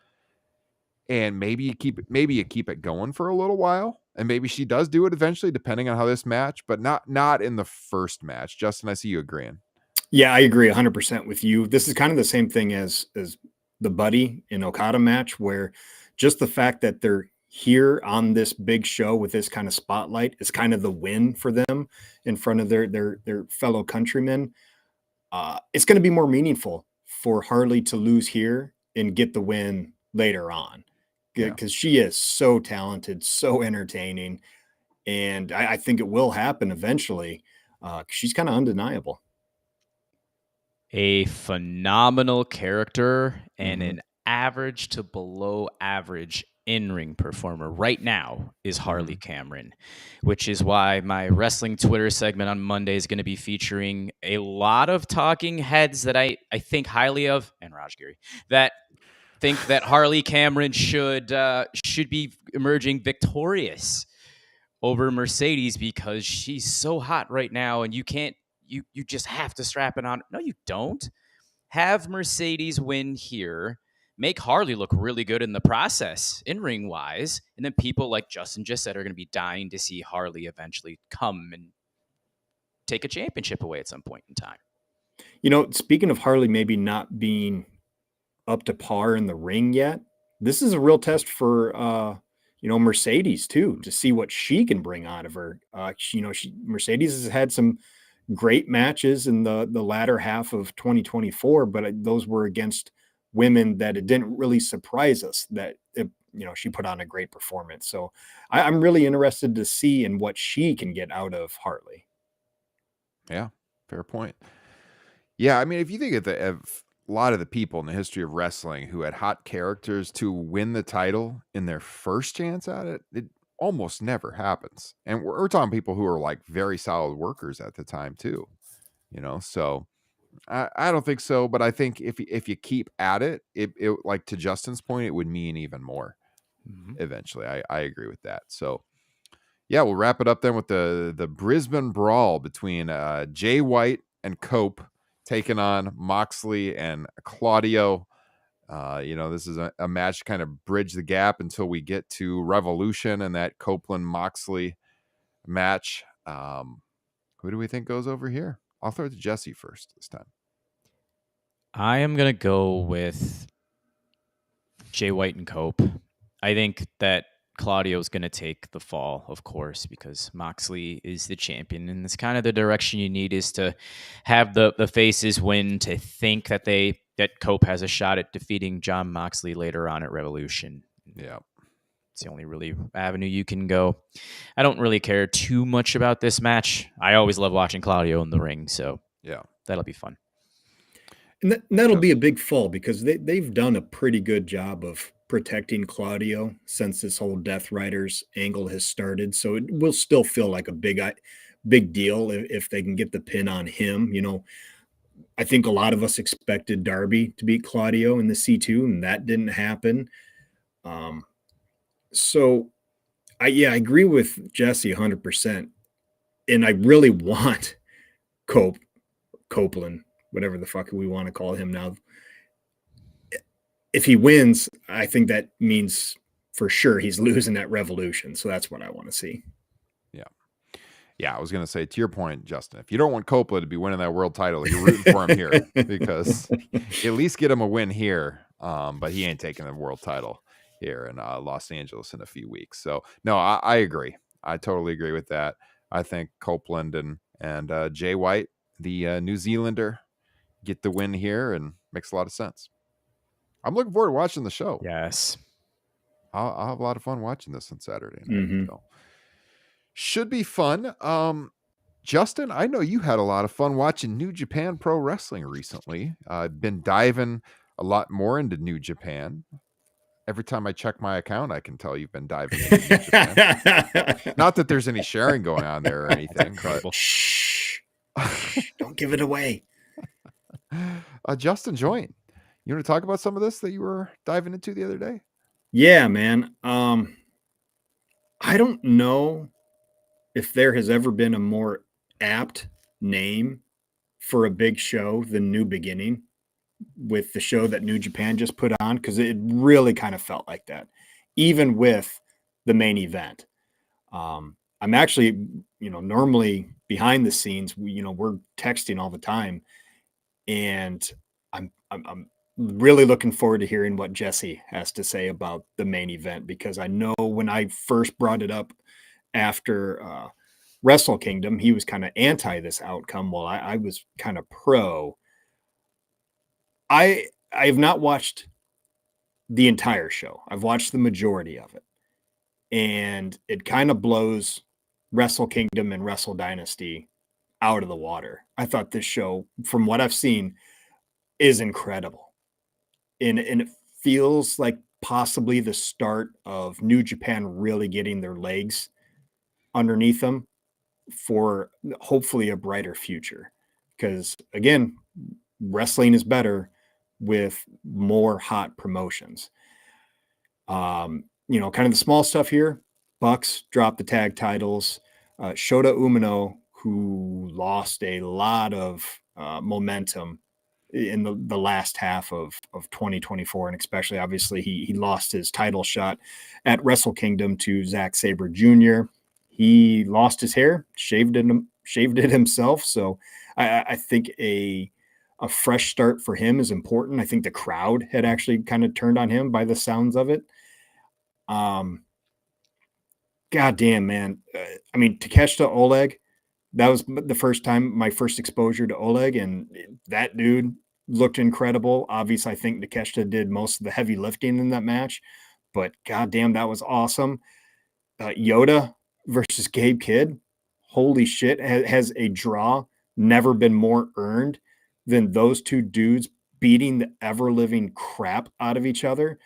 and maybe you keep it going for a little while, and maybe she does do it eventually, depending on how this match, but not in the first match. Justin, I see you agreeing. Yeah, I agree 100% with you. This is kind of the same thing as the Buddy and Okada match, where just the fact that they're here on this big show with this kind of spotlight is kind of the win for them in front of their fellow countrymen. It's going to be more meaningful for Harley to lose here and get the win later on, because she is so talented, so entertaining, and I think it will happen eventually. She's kind of undeniable. A phenomenal character and an average to below average in-ring performer right now is Harley Cameron, which is why my wrestling Twitter segment on Monday is going to be featuring a lot of talking heads that I think highly of, and Raj Giri, that think that Harley Cameron should be emerging victorious over Mercedes because she's so hot right now, and you just have to strap it on. No, you don't. Have Mercedes win here, make Harley look really good in the process, in-ring wise, and then people like Justin just said are going to be dying to see Harley eventually come and take a championship away at some point in time. You know, speaking of Harley maybe not being up to par in the ring yet, this is a real test for Mercedes too, to see what she can bring out of her. Mercedes has had some great matches in the latter half of 2024, but those were against women that it didn't really surprise us that she put on a great performance. So I'm really interested to see in what she can get out of Harley. Yeah, fair point. Yeah, I mean, if you think of a lot of the people in the history of wrestling who had hot characters to win the title in their first chance at it, it almost never happens. And we're talking people who are like very solid workers at the time too, so I don't think so, but I think if you keep at it, it like to Justin's point, it would mean even more eventually. I agree with that. So yeah, we'll wrap it up then with the Brisbane Brawl between Jay White and Cope taking on Moxley and Claudio. This is a match to kind of bridge the gap until we get to Revolution and that Copeland Moxley match. Who do we think goes over here? I'll throw it to Jesse first this time. I am going to go with Jay White and Cope. I think that Claudio's going to take the fall, of course, because Moxley is the champion, and it's kind of the direction you need, is to have the faces win, to think that Cope has a shot at defeating Jon Moxley later on at Revolution. Yeah. It's the only really avenue you can go. I don't really care too much about this match. I always love watching Claudio in the ring, so yeah, that'll be fun. And that'll be a big fall, because they've done a pretty good job of protecting Claudio since this whole Death Riders angle has started. So it will still feel like a big deal if they can get the pin on him. I think a lot of us expected Darby to beat Claudio in the C2, and that didn't happen. So I agree with Jesse 100%. And I really want Copeland, whatever the fuck we want to call him now. If he wins, I think that means for sure he's losing at Revolution. So that's what I want to see. Yeah, I was going to say, to your point, Justin, if you don't want Copeland to be winning that world title, you're rooting for him here, because at least get him a win here. But he ain't taking the world title here in Los Angeles in a few weeks. So no, I agree. I totally agree with that. I think Copeland and Jay White, the New Zealander, get the win here, and makes a lot of sense. I'm looking forward to watching the show. Yes. I'll have a lot of fun watching this on Saturday night. So. Should be fun. Justin, I know you had a lot of fun watching New Japan Pro Wrestling recently. I've been diving a lot more into New Japan. Every time I check my account, I can tell you've been diving into New Japan. Not that there's any sharing going on there or anything. But... Shh. Don't give it away. Justin, join. You want to talk about some of this that you were diving into the other day? Yeah, man. I don't know if there has ever been a more apt name for a big show than New Beginning. with the show that New Japan just put on, because it really kind of felt like that, even with the main event. I'm actually, normally behind the scenes, we're texting all the time, and I'm really looking forward to hearing what Jesse has to say about the main event, because I know when I first brought it up after Wrestle Kingdom, he was kind of anti this outcome, while I was kind of pro. I have not watched the entire show. I've watched the majority of it, and it kind of blows Wrestle Kingdom and Wrestle Dynasty out of the water. I thought this show, from what I've seen, is incredible. And it feels like possibly the start of New Japan really getting their legs underneath them for hopefully a brighter future. Because again, wrestling is better with more hot promotions. Kind of the small stuff here. Bucks dropped the tag titles. Shota Umino, who lost a lot of momentum in the last half of 2024, and especially obviously he lost his title shot at Wrestle Kingdom to Zack Sabre Jr. He lost his hair, shaved it himself. So I think a fresh start for him is important. I think the crowd had actually kind of turned on him by the sounds of it. God damn, man. Takeshita Oleg, that was the first time, my first exposure to Oleg, and that dude looked incredible. Obviously, I think Takeshita did most of the heavy lifting in that match, but goddamn, that was awesome. Yoda versus Gabe Kidd, holy shit, has a draw never been more earned than those two dudes beating the ever-living crap out of each other.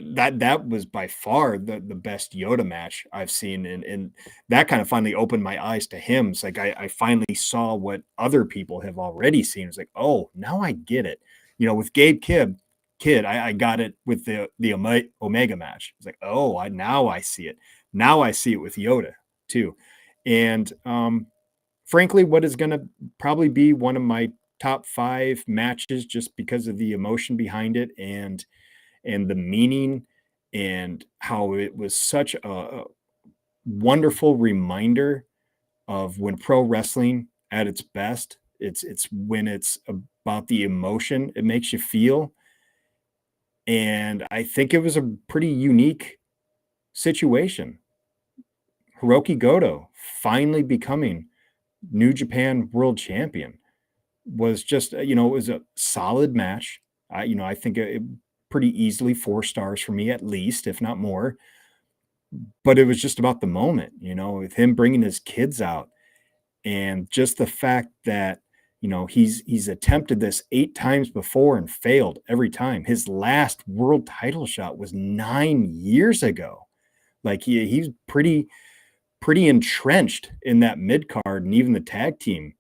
That was by far the best Yoda match I've seen, and that kind of finally opened my eyes to him. It's like I finally saw what other people have already seen. It's like, oh, now I get it. With Gabe Kidd, I got it with the Omega match. It's like, oh, now I see it. Now I see it with Yoda too. And frankly, what is going to probably be one of my top 5 matches, just because of the emotion behind it and the meaning, and how it was such a wonderful reminder of when pro wrestling at its best. It's when it's about the emotion it makes you feel. And I think it was a pretty unique situation. Hiroki Goto finally becoming New Japan World Champion was just, it was a solid match. I think it pretty easily 4 stars for me, at least, if not more. But it was just about the moment, with him bringing his kids out, and just the fact that, he's attempted this 8 times before and failed every time. His last world title shot was 9 years ago. Like he's pretty entrenched in that mid card and even the tag team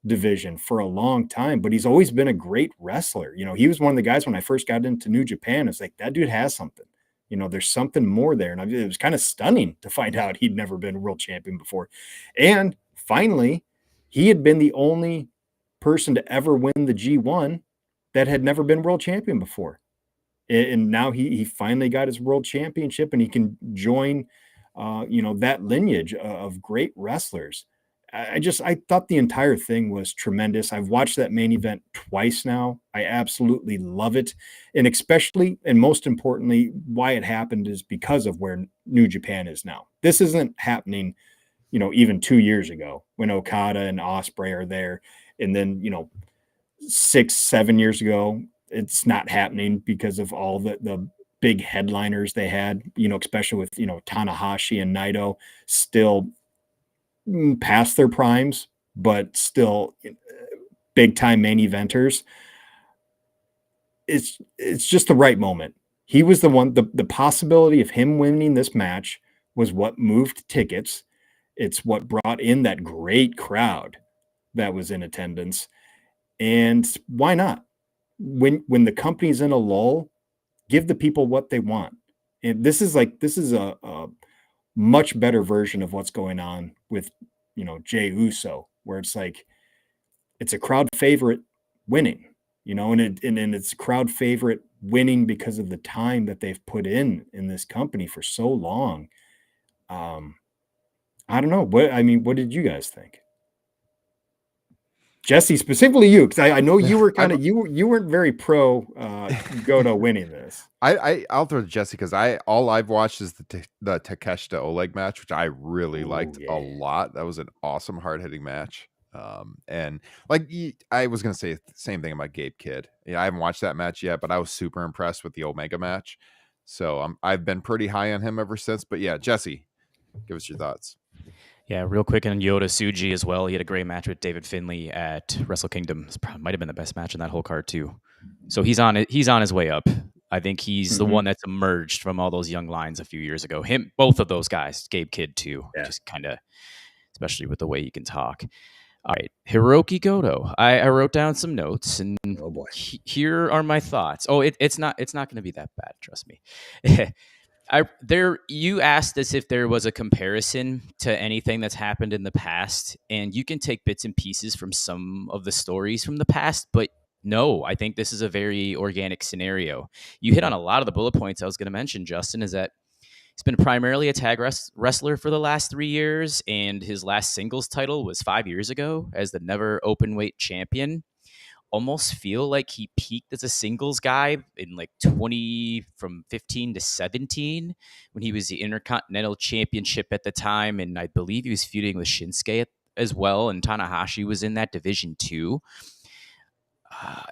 division for a long time, but he's always been a great wrestler. He was one of the guys when I first got into New Japan. It's like, that dude has something. There's something more there. And it was kind of stunning to find out he'd never been world champion before. And finally, he had been the only person to ever win the G1 that had never been world champion before. And now he finally got his world championship, and he can join that lineage of great wrestlers. I thought the entire thing was tremendous. I've watched that main event twice now. I absolutely love it. And especially, and most importantly, why it happened is because of where New Japan is now. This isn't happening, even 2 years ago when Okada and Ospreay are there. And then, 6-7 years ago, it's not happening because of all the big headliners they had, especially with, Tanahashi and Naito still past their primes, but still big time main eventers. It's just the right moment. He was the one, the possibility of him winning this match was what moved tickets. It's what brought in that great crowd that was in attendance. And why not? When the company's in a lull, give the people what they want. And this is a much better version of what's going on with, Jey Uso, where it's like, it's a crowd favorite winning. and it's crowd favorite, winning because of the time that they've put in this company for so long. I don't know. What did you guys think? Jesse, specifically you, because I know you were you weren't very pro Goto winning this. I'll throw to Jesse because all I've watched is the Takeshita Oleg match, which I really liked a lot. That was an awesome hard hitting match. And like I was gonna say the same thing about Gabe Kidd. I haven't watched that match yet, but I was super impressed with the Omega match. So I've been pretty high on him ever since. But yeah, Jesse, give us your thoughts. Yeah, real quick on Yota Tsuji as well. He had a great match with David Finlay at Wrestle Kingdom. It might have been the best match in that whole card too. So he's on his way up. I think he's the one that's emerged from all those young lines a few years ago. Both of those guys, Gabe Kidd too, just kind of, especially with the way he can talk. All right, Hiroki Goto. I wrote down some notes, and here are my thoughts. Oh, it's not going to be that bad. Trust me. You asked us if there was a comparison to anything that's happened in the past, and you can take bits and pieces from some of the stories from the past, but no, I think this is a very organic scenario. You hit on a lot of the bullet points I was going to mention, Justin, is that he's been primarily a tag wrestler for the last 3 years, and his last singles title was 5 years ago as the Never Openweight champion. Almost feel like he peaked as a singles guy in like 2015 to 17 when he was the Intercontinental Championship at the time, and I believe he was feuding with Shinsuke as well, and Tanahashi was in that division too.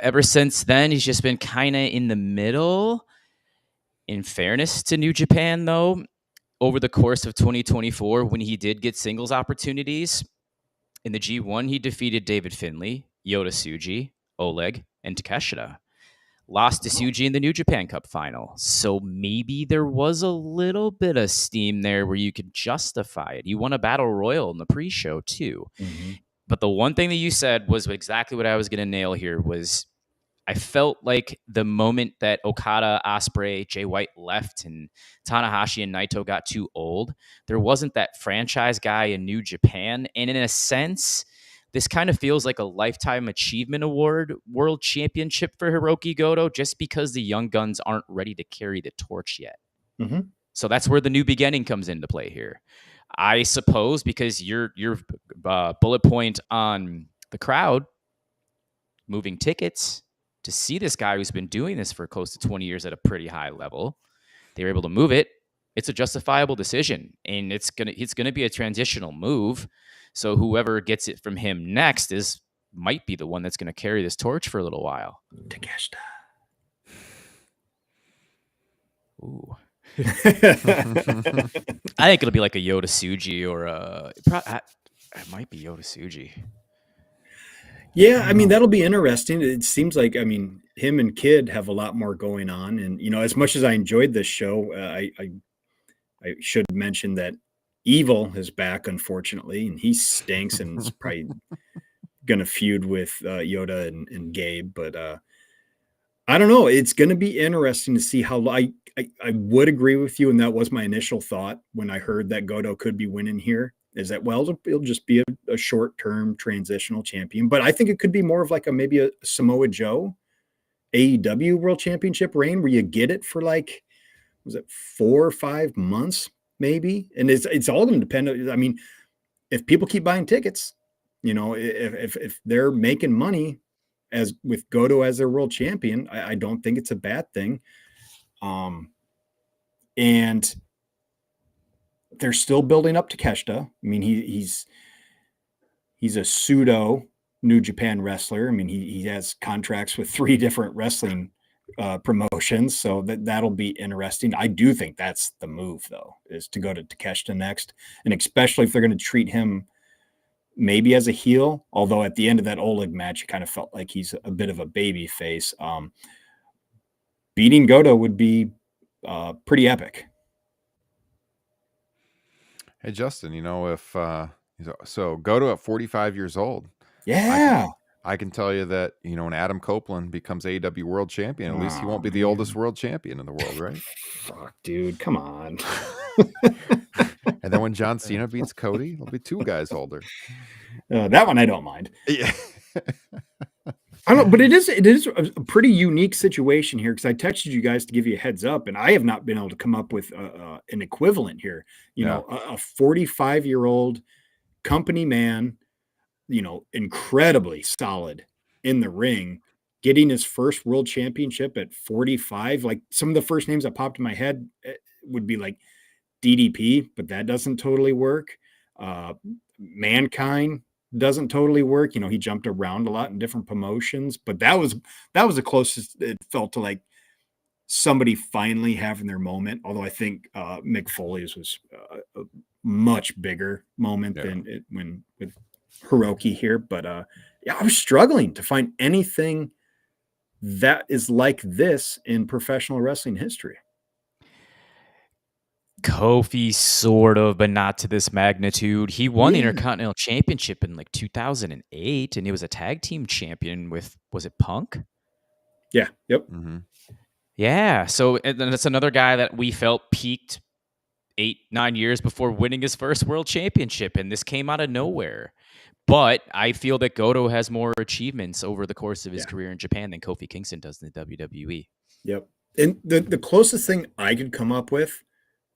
Ever since then, he's just been kind of in the middle. In fairness to New Japan, though, over the course of 2024, when he did get singles opportunities, in the G1, he defeated David Finlay, Yota Tsuji, Oleg, and Takeshita. Lost to Tsuji in the New Japan Cup final. So maybe there was a little bit of steam there where you could justify it. You won a battle royal in the pre-show too. But the one thing that you said was exactly what I was going to nail here was I felt like the moment that Okada, Ospreay, Jay White left and Tanahashi and Naito got too old, there wasn't that franchise guy in New Japan. And in a sense, this kind of feels like a Lifetime Achievement Award World Championship for Hiroki Goto just because the young guns aren't ready to carry the torch yet. So that's where the new beginning comes into play here. I suppose because your bullet point on the crowd moving tickets to see this guy who's been doing this for close to 20 years at a pretty high level, they were able to move it. It's a justifiable decision, and it's gonna be a transitional move. So whoever gets it from him next might be the one that's going to carry this torch for a little while. Takeshita. Ooh. I think it'll be like a Yota Tsuji or it might be Yota Tsuji. Yeah, I mean, that'll be interesting. It seems like, him and Kidd have a lot more going on. And, as much as I enjoyed this show, I should mention that Evil is back, unfortunately, and he stinks and is probably going to feud with Yota and Gabe. But I don't know. It's going to be interesting to see how I would agree with you. And that was my initial thought when I heard that Goto could be winning here, is that, well, it'll just be a short-term transitional champion. But I think it could be more of like maybe a Samoa Joe AEW World Championship reign where you get it for like, was it 4 or 5 months? Maybe. And it's all going to depend. I mean, if people keep buying tickets, if they're making money as with Goto as their world champion, I don't think it's a bad thing. And they're still building up Takeshita. I mean, he's a pseudo New Japan wrestler. I mean, he has contracts with 3 different wrestling promotions, so that'll be interesting. I do think that's the move, though, is to go to Takeshita next, and especially if they're going to treat him maybe as a heel, although at the end of that Oleg match, it kind of felt like he's a bit of a baby face. Beating Goto would be pretty epic. Hey, Justin, if so Goto at 45 years old. Yeah. I can tell you that, when Adam Copeland becomes AEW World Champion, at least he won't be the oldest world champion in the world, right? Fuck, dude, come on. And then when John Cena beats Cody, it'll be 2 guys older. That one I don't mind. Yeah. I don't know, but it is a pretty unique situation here, because I texted you guys to give you a heads up, and I have not been able to come up with an equivalent here. A 45-year-old company man, incredibly solid in the ring, getting his first world championship at 45. Like, some of the first names that popped in my head would be like DDP, but that doesn't totally work. Mankind doesn't totally work. He jumped around a lot in different promotions, but that was the closest it felt to like somebody finally having their moment. Although I think Mick Foley's was a much bigger moment than when with Hiroki here. But I was struggling to find anything that is like this in professional wrestling history. Kofi, sort of, but not to this magnitude. He won the Intercontinental Championship in like 2008, and he was a tag team champion with, was it Punk? Yeah. Yep. Mm-hmm. Yeah. So, and then that's another guy that we felt peaked 8-9 years before winning his first world championship, and this came out of nowhere. But I feel that Goto has more achievements over the course of his career in Japan than Kofi Kingston does in the WWE. Yep. And the closest thing I could come up with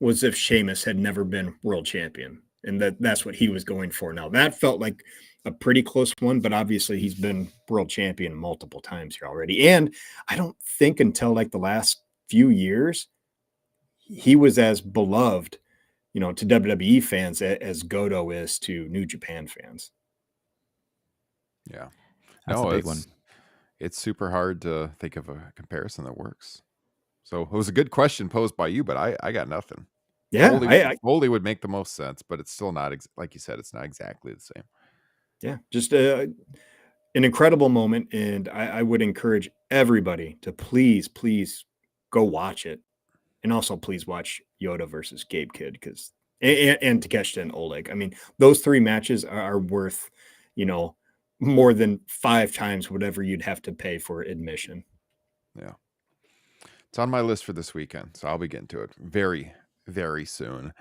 was if Sheamus had never been world champion, and that's what he was going for. Now, that felt like a pretty close one, but obviously he's been world champion multiple times here already. And I don't think until like the last few years, he was as beloved, to WWE fans as Goto is to New Japan fans. Yeah. That's a big one. It's super hard to think of a comparison that works. So it was a good question posed by you, but I got nothing. Yeah, Foley would make the most sense, but it's still not, like you said, it's not exactly the same. Yeah, just an incredible moment, and I would encourage everybody to please go watch it, and also please watch Yoda versus Gabe Kidd, because and Takeshita and Oleg. I mean, those three matches are worth, more than 5 times whatever you'd have to pay for admission. Yeah. It's on my list for this weekend, so I'll be getting to it very, very soon.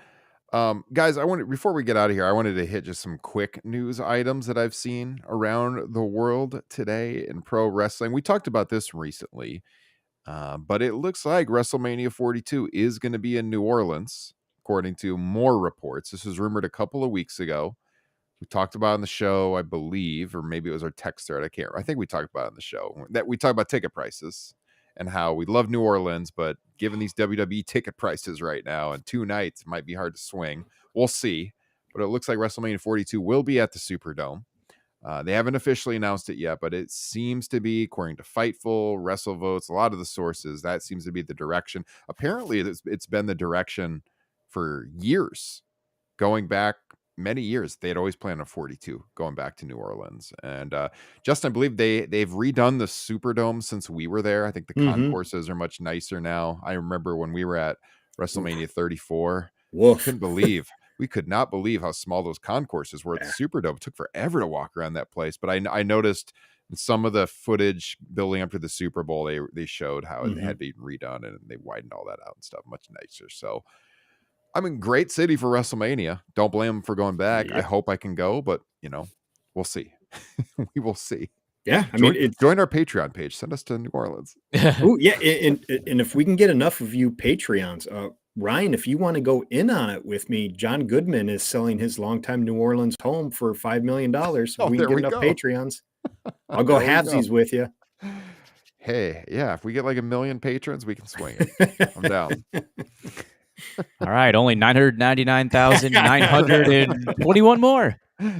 Guys, before we get out of here, I wanted to hit just some quick news items that I've seen around the world today in pro wrestling. We talked about this recently, but it looks like WrestleMania 42 is going to be in New Orleans, according to more reports. This was rumored a couple of weeks ago. We talked about it on the show, I believe, or maybe it was our text thread. I think we talked about it on the show, that we talked about ticket prices and how we love New Orleans, but given these WWE ticket prices right now and 2 nights, it might be hard to swing. We'll see. But it looks like WrestleMania 42 will be at the Superdome. They haven't officially announced it yet, but it seems to be, according to Fightful, WrestleVotes, a lot of the sources, that seems to be the direction. Apparently, it's been the direction for years, going back many years. They had always planned on 42 going back to New Orleans. And Justin, I believe they've redone the Superdome since we were there. I think the concourses are much nicer now. I remember when we were at WrestleMania 34, we could not believe how small those concourses were at the Superdome. It took forever to walk around that place. But I noticed in some of the footage building up to the Super Bowl, they showed how it had been redone, and they widened all that out and stuff, much nicer. So I mean, great city for WrestleMania. Don't blame them for going back. Yeah. I hope I can go, but we'll see. We will see. Yeah, join our Patreon page. Send us to New Orleans. Oh yeah, and if we can get enough of you Patreons, Ryan, if you want to go in on it with me, John Goodman is selling his longtime New Orleans home for $5 million. So we can get enough Patreons. I'll go halvesies with you. Hey, yeah, if we get like 1 million patrons, we can swing it. I'm down. All right, only 999,921 more.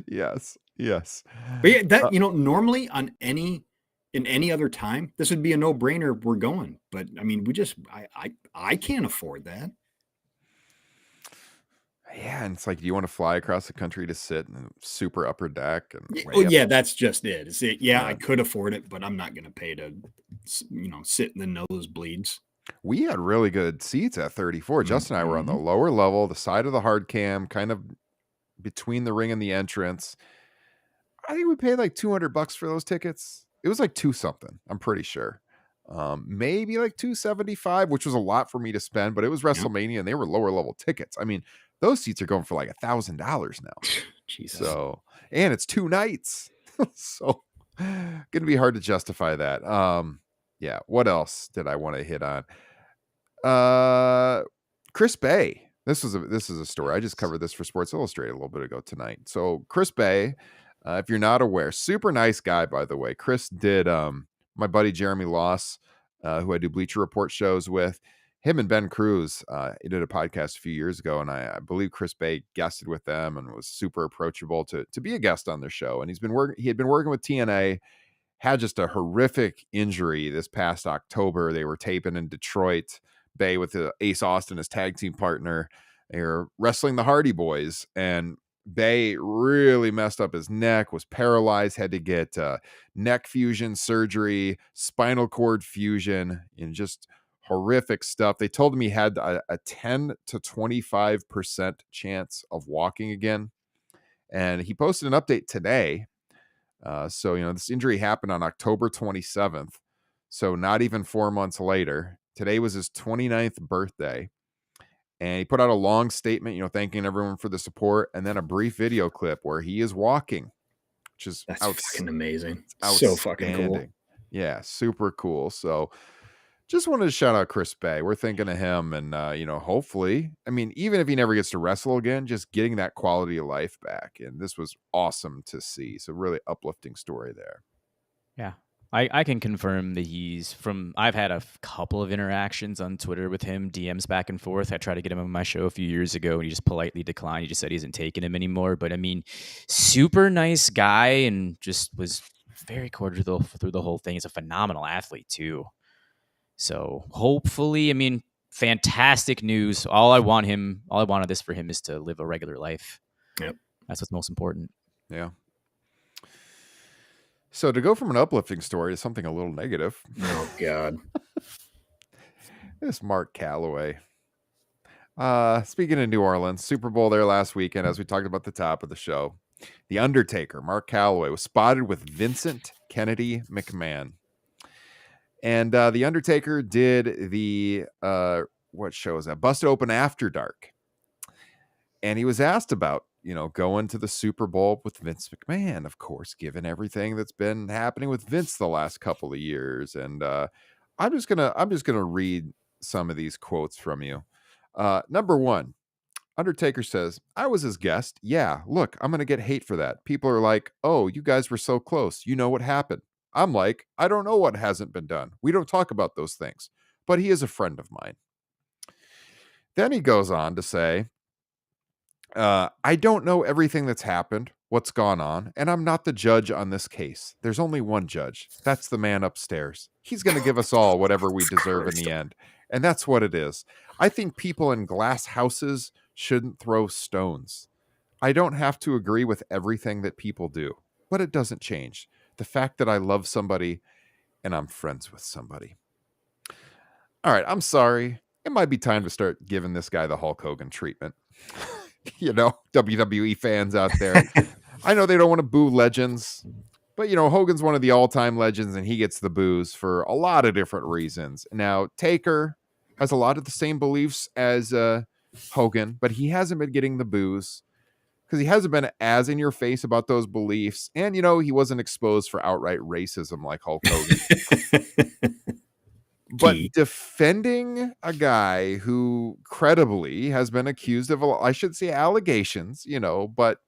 Yes. But yeah, that normally in any other time, this would be a no-brainer. We're going, but I mean, I can't afford that. Yeah, and it's like, do you want to fly across the country to sit in a super upper deck? And that's just it. I could afford it, but I'm not going to pay to, sit in the nosebleeds. We had really good seats at 34. Justin and I were on the lower level, the side of the hard cam, kind of between the ring and the entrance. I think we paid like $200 for those tickets. It was like 2 something, I'm pretty sure. Maybe like $275, which was a lot for me to spend, but it was WrestleMania and they were lower level tickets. I mean, those seats are going for like $1,000 now. Jesus. So, and it's 2 nights. So Gonna be hard to justify that. Yeah. What else did I want to hit on? Chris Bay. This is a story. I just covered this for Sports Illustrated a little bit ago tonight. So Chris Bay, if you're not aware, super nice guy, by the way. Chris did my buddy Jeremy Loss, who I do Bleacher Report shows with. Him and Ben Cruz, he did a podcast a few years ago, and I believe Chris Bay guested with them and was super approachable to be a guest on their show. And he had been working with TNA, had just a horrific injury this past October. They were taping in Detroit. Bay with Ace Austin as tag team partner. They were wrestling the Hardy Boys, and Bay really messed up his neck, was paralyzed, had to get neck fusion surgery, spinal cord fusion, and just horrific stuff. They told him he had a 10 to 25% chance of walking again. And he posted an update today. So, this injury happened on October 27th. So not even 4 months later. Today was his 29th birthday. And he put out a long statement, thanking everyone for the support, and then a brief video clip where he is walking, which is fucking amazing. Outstanding. So fucking cool. Yeah, super cool. So just wanted to shout out Chris Bay. We're thinking of him, and hopefully, even if he never gets to wrestle again, just getting that quality of life back. And this was awesome to see. So really uplifting story there. Yeah. I can confirm that I've had a couple of interactions on Twitter with him, DMs back and forth. I tried to get him on my show a few years ago, and he just politely declined. He just said he isn't taking him anymore. But super nice guy, and just was very cordial through the whole thing. He's a phenomenal athlete too. So hopefully, fantastic news. All I wanted this for him is to live a regular life. Yep. That's what's most important. Yeah. So to go from an uplifting story to something a little negative. Oh, God. This Mark Calloway. Speaking of New Orleans, Super Bowl there last weekend, as we talked about at the top of the show. The Undertaker, Mark Calloway, was spotted with Vincent Kennedy McMahon. And the Undertaker did the, what show is that? Busted Open After Dark. And he was asked about, going to the Super Bowl with Vince McMahon, of course, given everything that's been happening with Vince the last couple of years. And I'm just gonna read some of these quotes from you. Number one, Undertaker says, "I was his guest. Yeah, look, I'm gonna get hate for that. People are like, oh, you guys were so close. You know what happened. I'm like, I don't know what hasn't been done. We don't talk about those things. But he is a friend of mine." Then he goes on to say, I don't know everything that's happened, what's gone on, and I'm not the judge on this case. There's only one judge. That's the man upstairs. He's going to give us all whatever we deserve in the end. And that's what it is. I think people in glass houses shouldn't throw stones. I don't have to agree with everything that people do, but it doesn't change the fact that I love somebody and I'm friends with somebody. All right, I'm sorry. It might be time to start giving this guy the Hulk Hogan treatment. WWE fans out there. I know they don't want to boo legends, but Hogan's one of the all-time legends, and he gets the boos for a lot of different reasons. Now, Taker has a lot of the same beliefs as Hogan, but he hasn't been getting the boos because he hasn't been as in your face about those beliefs, and he wasn't exposed for outright racism like Hulk Hogan. But defending a guy who credibly has been accused of, I should say allegations, but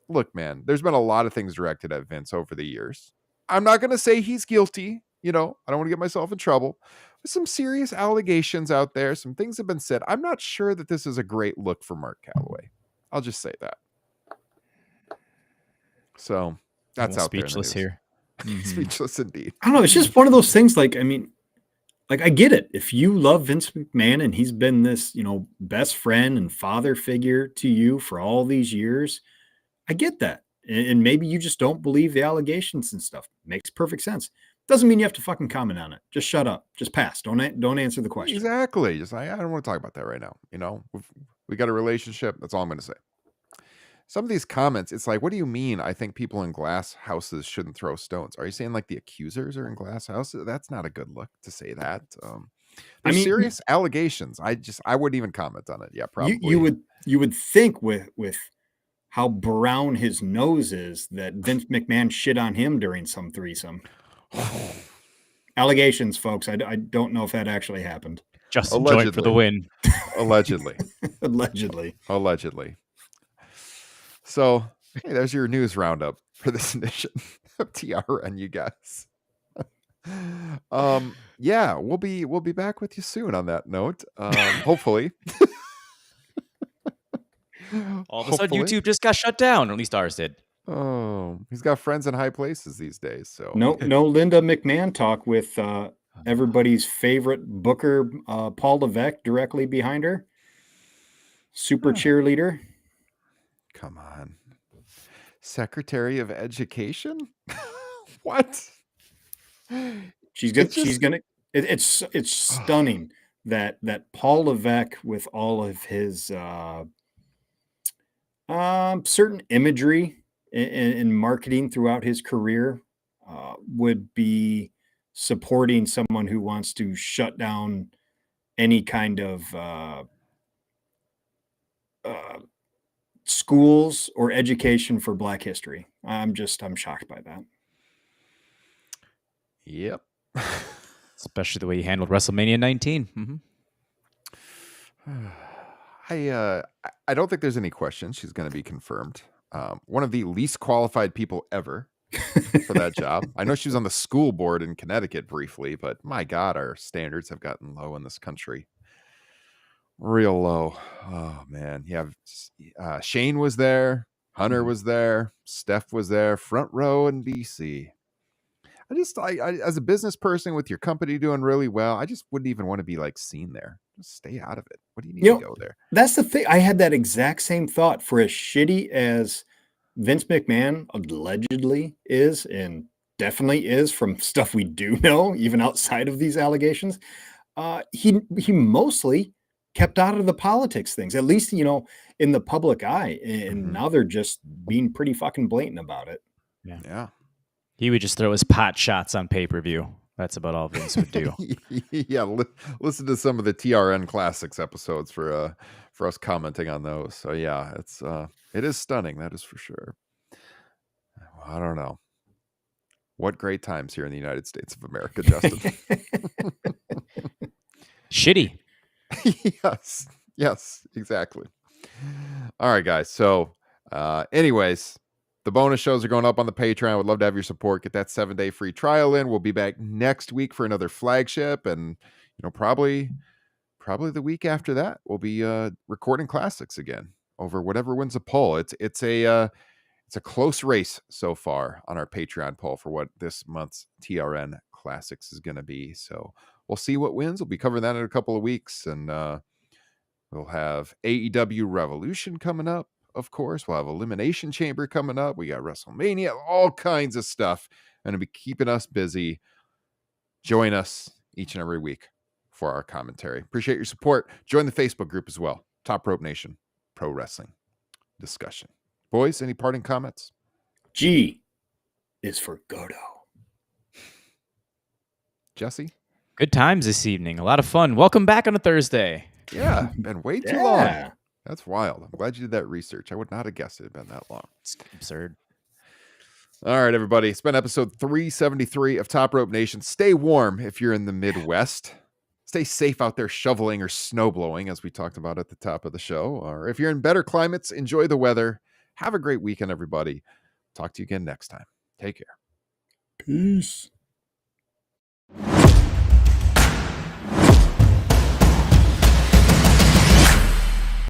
look, man, there's been a lot of things directed at Vince over the years. I'm not going to say he's guilty. I don't want to get myself in trouble. There's some serious allegations out there. Some things have been said. I'm not sure that this is a great look for Mark Calloway. I'll just say that. So that's out speechless there. Speechless here. Speechless indeed. I don't know. It's just one of those things. I get it. If you love Vince McMahon and he's been this, best friend and father figure to you for all these years, I get that. And maybe you just don't believe the allegations and stuff. Makes perfect sense. Doesn't mean you have to fucking comment on it. Just shut up. Just pass. Don't answer the question. Exactly. Just I don't want to talk about that right now. We got a relationship. That's all I'm going to say. Some of these comments, it's like, what do you mean? I think people in glass houses shouldn't throw stones. Are you saying like the accusers are in glass houses? That's not a good look to say that. Serious allegations. I wouldn't even comment on it. Yeah, probably. You would think with how brown his nose is that Vince McMahon shit on him during some threesome. Allegations, folks. I don't know if that actually happened. Justin Joint for the win. Allegedly. Allegedly. So, hey, there's your news roundup for this edition of TRN, you guys. Yeah, we'll be back with you soon on that note. Hopefully. All of a sudden, YouTube just got shut down, or at least ours did. Oh, he's got friends in high places these days. So no Linda McMahon talk with everybody's favorite booker, Paul Levesque, directly behind her. Super cheerleader. Come on. Secretary of Education? What? It's stunning that Paul Levesque, with all of his certain imagery in marketing throughout his career, would be supporting someone who wants to shut down any kind of schools or education for Black history. I'm shocked by that. Yep. Especially the way he handled WrestleMania 19. I don't think there's any question she's going to be confirmed. One of the least qualified people ever for that job. I know she was on the school board in Connecticut briefly, but my God, our standards have gotten low in this country. Real low. Oh, man. You have Shane was there. Hunter was there. Steph was there. Front row in DC. I as a business person with your company doing really well, I just wouldn't even want to be like seen there. Just stay out of it. What do you need to go there? That's the thing. I had that exact same thought. For as shitty as Vince McMahon allegedly is, and definitely is from stuff we do know, even outside of these allegations, he mostly kept out of the politics things, at least, in the public eye. And now they're just being pretty fucking blatant about it. Yeah. He would just throw his pot shots on pay-per-view. That's about all Vince would do. Yeah, listen to some of the TRN Classics episodes for us commenting on those. So yeah, it is stunning, that is for sure. I don't know. What great times here in the United States of America, Justin. Shitty. Yes, exactly. All right, guys. So anyways, the bonus shows are going up on the Patreon. I would love to have your support. Get that 7-day free trial in. We'll be back next week for another flagship, and probably the week after that we'll be recording classics again over whatever wins a poll. It's a close race so far on our Patreon poll for what this month's TRN Classics is going to be. So we'll see what wins. We'll be covering that in a couple of weeks, and we'll have AEW Revolution coming up. Of course, we'll have Elimination Chamber coming up. We got WrestleMania, all kinds of stuff. And it'll be keeping us busy. Join us each and every week for our commentary. Appreciate your support. Join the Facebook group as well. Top Rope Nation Pro Wrestling Discussion. Boys, any parting comments? G is for Godo. Jesse? Good times this evening. A lot of fun. Welcome back on a Thursday. Yeah, been way too long. That's wild. I'm glad you did that research. I would not have guessed it had been that long. It's absurd. All right, everybody. It's been episode 373 of Top Rope Nation. Stay warm if you're in the Midwest. Stay safe out there shoveling or snowblowing, as we talked about at the top of the show. Or if you're in better climates, enjoy the weather. Have a great weekend, everybody. Talk to you again next time. Take care. Peace.